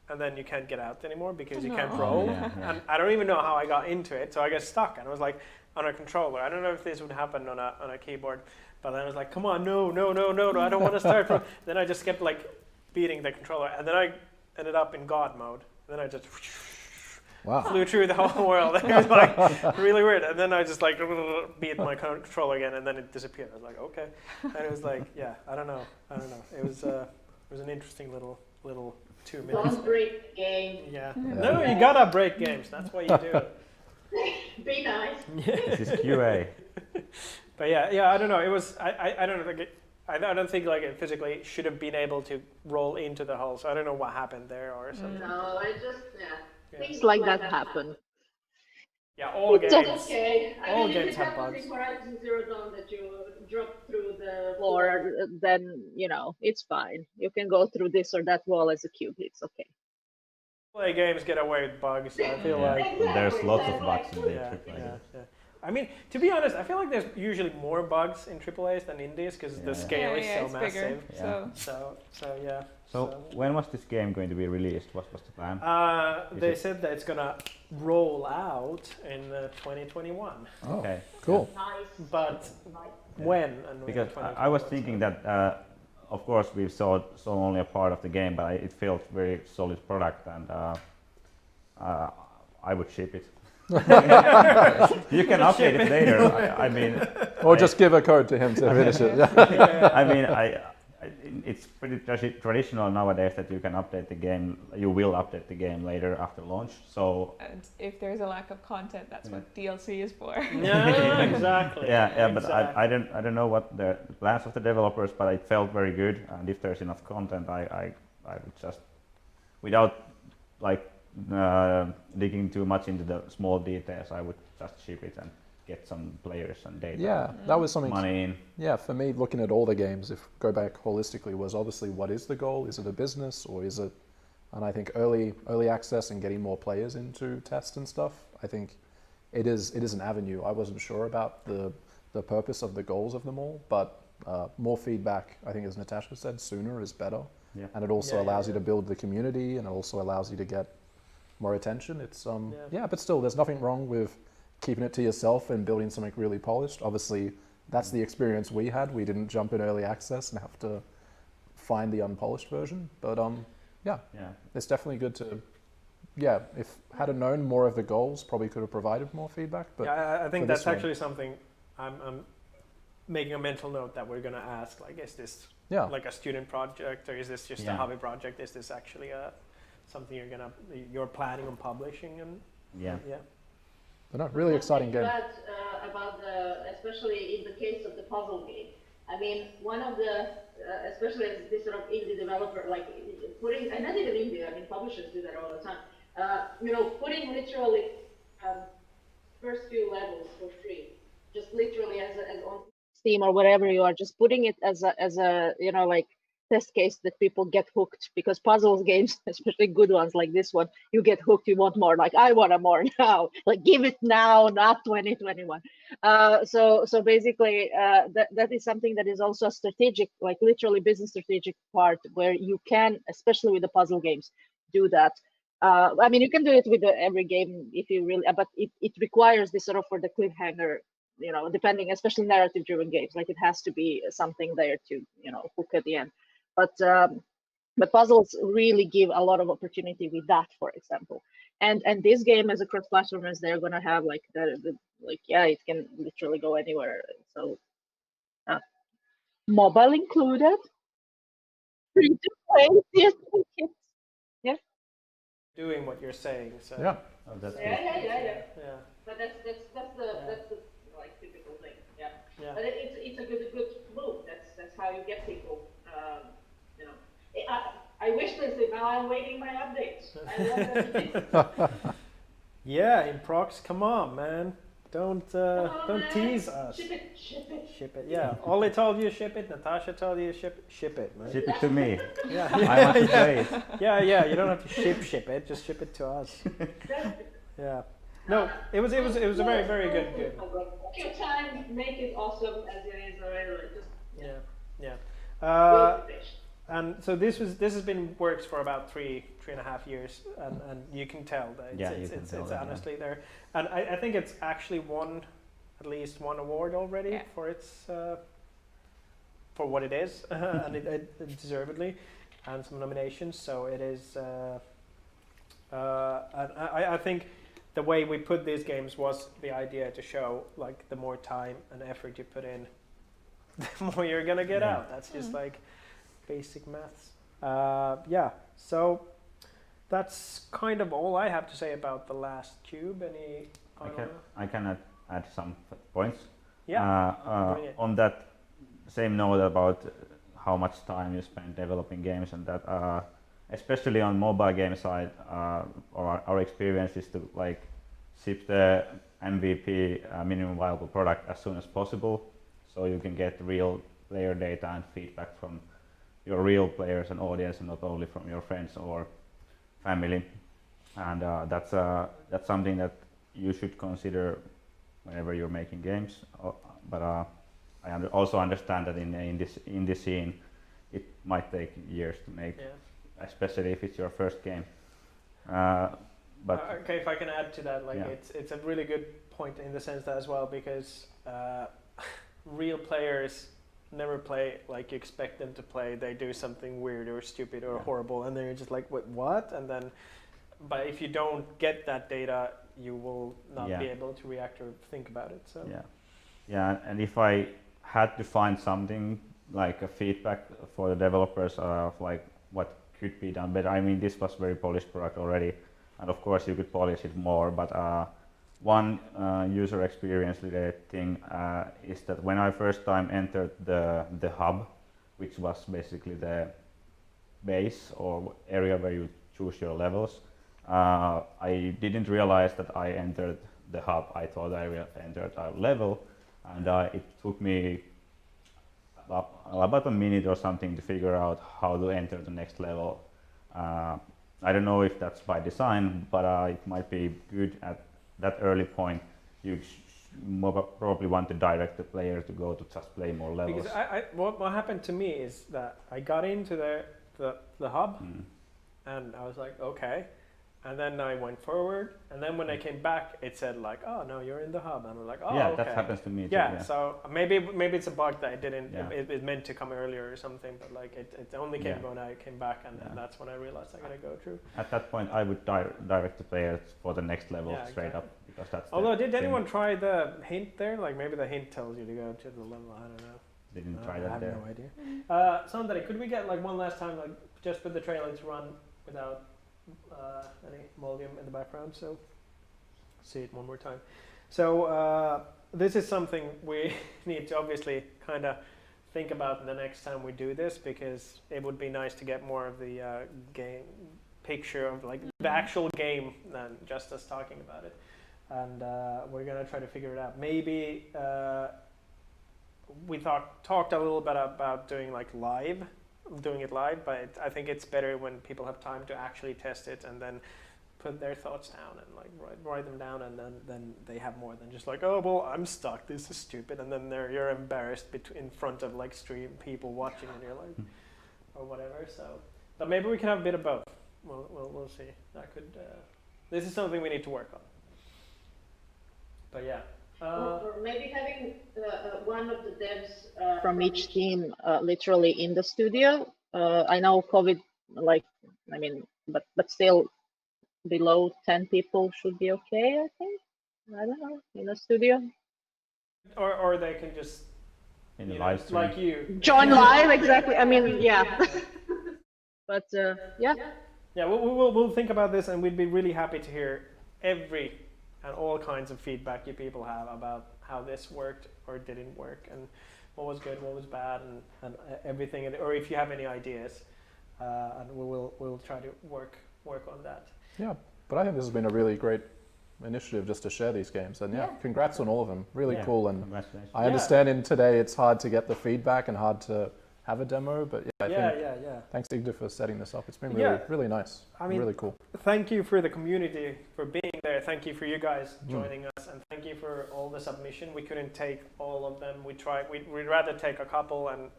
and then you can't get out anymore because you can't roll. And I don't even know how I got into it, so I got stuck, and I was like on a controller. I don't know if this would happen on a keyboard, but then I was like, come on, no, I don't want to start from. Then I just kept like beating the controller, and then I ended up in God mode. And then I just flew through the whole world. It was like really weird. And then I just like beat my controller again, and then it disappeared. I was like, okay. And it was like, I don't know. It was an interesting little 2 minutes. Don't break game. Yeah. No, you gotta break games. That's what you do. Be nice. This is QA. But I don't know. It was I don't know. Like I don't think like it physically should have been able to roll into the hole. So I don't know what happened there or something. No, it just things like that happen. Yeah, all games. Okay. All if games it have happens bugs. in Horizon Zero Dawn that you drop through the floor, then it's fine. You can go through this or that wall as a cube. It's okay. Play games get away with bugs. I feel like There's lots of bugs in the AAA. Yeah. I mean, to be honest, I feel like there's usually more bugs in AAAs than indies because the scale is so massive. Bigger, So when was this game going to be released? What was the plan? They said that it's gonna roll out in 2021. Okay, cool. Nice. But when? And because I was thinking that, of course, we saw only a part of the game, but it felt very solid product, and I would ship it. You can update it later. I mean, or just give a code to him to finish it. I mean, it's pretty traditional nowadays that you can update the game. You will update the game later after launch. So, and if there's a lack of content, that's what DLC is for. Yeah, exactly. But I don't know what the plans of the developers, but it felt very good. And if there's enough content, I would just, without like digging too much into the small details, I would just ship it and get some players and data. Yeah, that was something. Money in. Yeah, for me, looking at all the games, if go back holistically, was obviously what is the goal? Is it a business or is it? And I think early access and getting more players into tests and stuff, I think it is an avenue. I wasn't sure about the purpose of the goals of them all, but more feedback, I think, as Natasha said, sooner is better. Yeah. And it also allows you to build the community, and it also allows you to get more attention. It's but still, there's nothing wrong with keeping it to yourself and building something really polished. Obviously, that's the experience we had. We didn't jump in early access and have to find the unpolished version. But it's definitely good to, if had I known more of the goals, probably could have provided more feedback. But I think that's actually something I'm making a mental note that we're gonna ask. Like, is this like a student project, or is this just a hobby project? Is this actually something you're planning on publishing? And But no, really exciting game. About especially in the case of the puzzle game. I mean, one of the, especially as this sort of indie developer, like putting, and not even indie, I mean, publishers do that all the time. Putting literally first few levels for free, just literally as on Steam or whatever you are, just putting it as a test case that people get hooked, because puzzles games, especially good ones like this one, you get hooked, you want more, like I want more now, like give it now, not 2021. So basically that is something that is also a strategic, like literally business strategic part, where you can, especially with the puzzle games, do that. I mean, you can do it with every game if you really, but it requires this sort of for the cliffhanger, you know, depending, especially narrative driven games, like it has to be something there to, you know, hook at the end. But puzzles really give a lot of opportunity with that, for example. And this game as a cross platform, as they're gonna have like the like, yeah, it can literally go anywhere. So mobile included, free to play, yes, kids. Yeah. Doing what you're saying. So Yeah. Oh, that's good. Yeah. yeah. But that's the like typical thing. Yeah. Yeah. But it's a good move. That's how you get people. You know, I wish this. Now I'm waiting my updates. I love that. Yeah, in procs, come on, man. Don't tease us. Ship it. Yeah. Ollie told you ship it. Natasha told you ship it, man. Ship it to me. Yeah. I want to play it. Yeah. You don't have to ship it. Just ship it to us. Yeah. No, it was a very good game. Take your time, make it awesome as it is already. Just Yeah. And so this has been works for about 3.5 years, and you can tell that it's honestly there. And I think it's actually won at least one award already for its for what it is, and it deservedly, and some nominations. So it is. And I think the way we put these games was the idea to show like the more time and effort you put in, the more you're gonna get out. That's just like basic maths. Yeah, so that's kind of all I have to say about the last cube. Any I can add some points. Yeah. On that same note about how much time you spend developing games, and that especially on mobile game side, our experience is to like ship the MVP, minimum viable product, as soon as possible, so you can get real player data and feedback from your real players and audience, and not only from your friends or family. And that's something that you should consider whenever you're making games. But I also understand that in this scene, it might take years to make, especially if it's your first game. But okay, if I can add to that, like it's a really good point in the sense that as well, because real players never play like you expect them to play. They do something weird or stupid or horrible, and then you're just like, what? And then, but if you don't get that data, you will not be able to react or think about it. So and if I had to find something like a feedback for the developers of like what could be done better, I mean, this was very polished product already, and of course you could polish it more, but one user experience related thing is that when I first time entered the hub, which was basically the base or area where you choose your levels, I didn't realize that I entered the hub. I thought I entered a level, and it took me about a minute or something to figure out how to enter the next level. I don't know if that's by design, but it might be good at that early point. You probably want to direct the player to go to just play more levels. Because what happened to me is that I got into the hub, and I was like, okay. And then I went forward, and then when I came back, it said like, "Oh no, you're in the hub." And I'm like, "Oh, okay." That happens to me too. Yeah, so maybe it's a bug that it didn't. It meant to come earlier or something, but like it only came when I came back, and that's when I realized I gotta go through. At that point, I would direct the players for the next level straight up, because that's. Although, did anyone try the hint there? Like maybe the hint tells you to go to the level. I don't know. Didn't try that there. I have no idea. Sondre, could we get like one last time, like just put the trailer to run without any volume in the background, so see it one more time. So this is something we need to obviously kind of think about the next time we do this, because it would be nice to get more of the game picture of like the actual game than just us talking about it, and we're gonna try to figure it out. Maybe we talked a little bit about doing like live doing it live, but I think it's better when people have time to actually test it and then put their thoughts down and like write them down, and then they have more than just like, oh well, I'm stuck, this is stupid, and then you're embarrassed in front of like stream people watching, and you're like, or whatever. So, but maybe we can have a bit of both. We'll see. That could. This is something we need to work on. But yeah. Or maybe having one of the devs from each team literally in the studio. I know COVID, like, I mean, but still below 10 people should be okay, I think. I don't know, in a studio. Or they can just In the live stream. like you Join live, exactly. I mean, yeah. But yeah. Yeah, we'll think about this, and we'd be really happy to hear every and all kinds of feedback you people have about how this worked or didn't work, and what was good, what was bad, and everything, or if you have any ideas, and we'll try to work on that. Yeah, but I think this has been a really great initiative just to share these games, and yeah, congrats on all of them. Really cool, and I understand in today it's hard to get the feedback and hard to have a demo, but yeah, I think thanks IGDA for setting this up. It's been really nice. I mean, really cool. Thank you for the community for being there. Thank you for you guys joining us, and thank you for all the submission. We couldn't take all of them. We'd rather take a couple and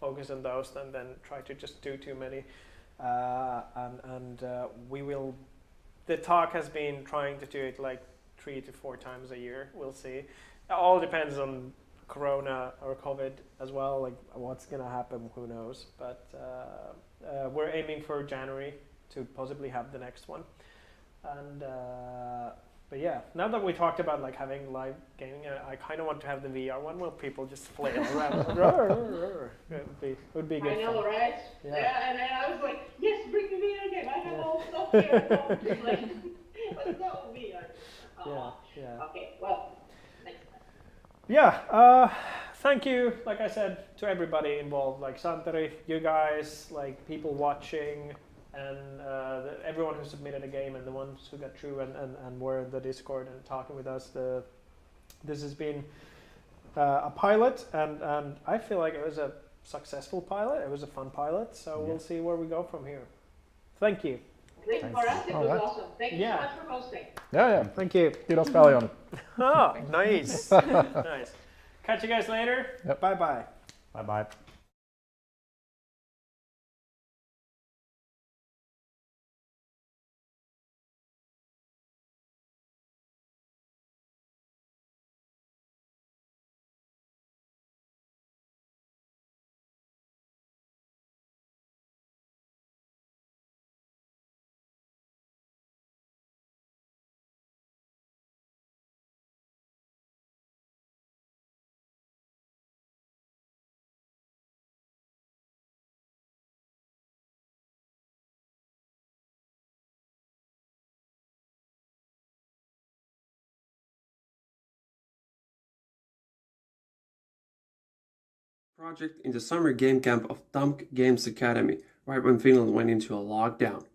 focus on those than try to just do too many. We will. The talk has been trying to do it like 3 to 4 times a year. We'll see. It all depends on Corona or COVID as well. Like what's gonna happen, who knows? But we're aiming for January to possibly have the next one. And but yeah, now that we talked about like having live gaming, I kind of want to have the VR one where people just flail around. It would be good. I know, fun. right? Yeah, and I was like, yes, bring the VR game. I have all stuff here. Let's go VR. Yeah. Okay, well, next time. Yeah, thank you, like I said, to everybody involved, like Santeri, you guys, like people watching, and everyone who submitted a game, and the ones who got through and were in the Discord and talking with us. This has been a pilot, and I feel like it was a successful pilot. It was a fun pilot, so we'll see where we go from here. Thank you. For us, it was awesome. Thank you so much for hosting. Yeah. Thank you. Kiitos paljon. Oh, nice. Nice. Catch you guys later. Yep. Bye-bye. Bye-bye. Project in the summer game camp of Tamk Games Academy, right when Finland went into a lockdown.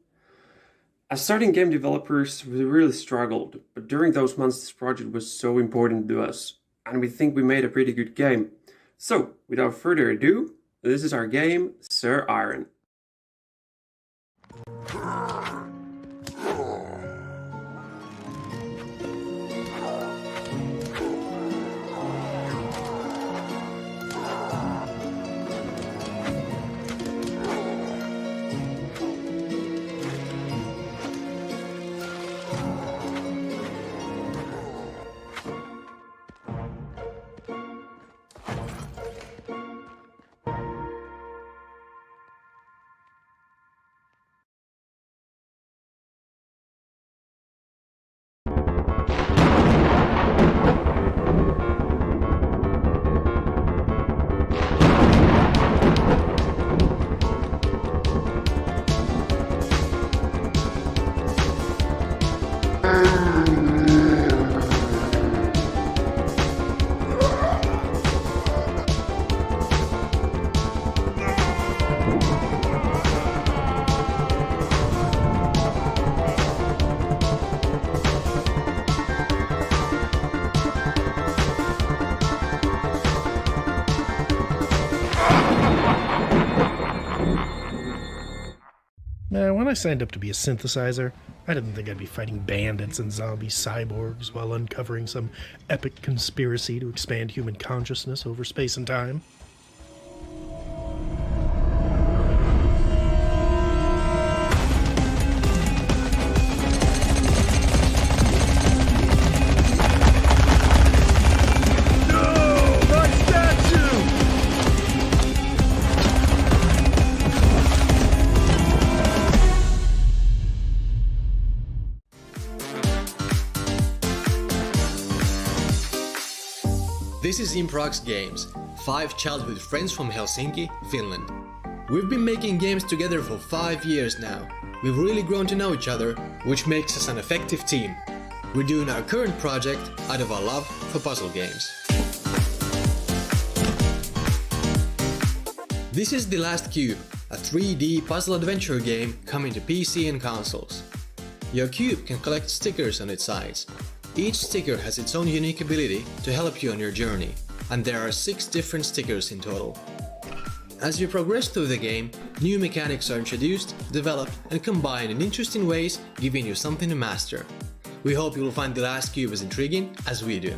As starting game developers, we really struggled, but during those months this project was so important to us, and we think we made a pretty good game. So, without further ado, this is our game, Sir Iron. When I signed up to be a synthesizer, I didn't think I'd be fighting bandits and zombie cyborgs while uncovering some epic conspiracy to expand human consciousness over space and time. This is Improx Games, 5 childhood friends from Helsinki, Finland. We've been making games together for 5 years now. We've really grown to know each other, which makes us an effective team. We're doing our current project out of our love for puzzle games. This is The Last Cube, a 3D puzzle adventure game coming to PC and consoles. Your cube can collect stickers on its sides. Each sticker has its own unique ability to help you on your journey, and there are 6 different stickers in total. As you progress through the game, new mechanics are introduced, developed, and combined in interesting ways, giving you something to master. We hope you will find The Last Cube as intriguing as we do.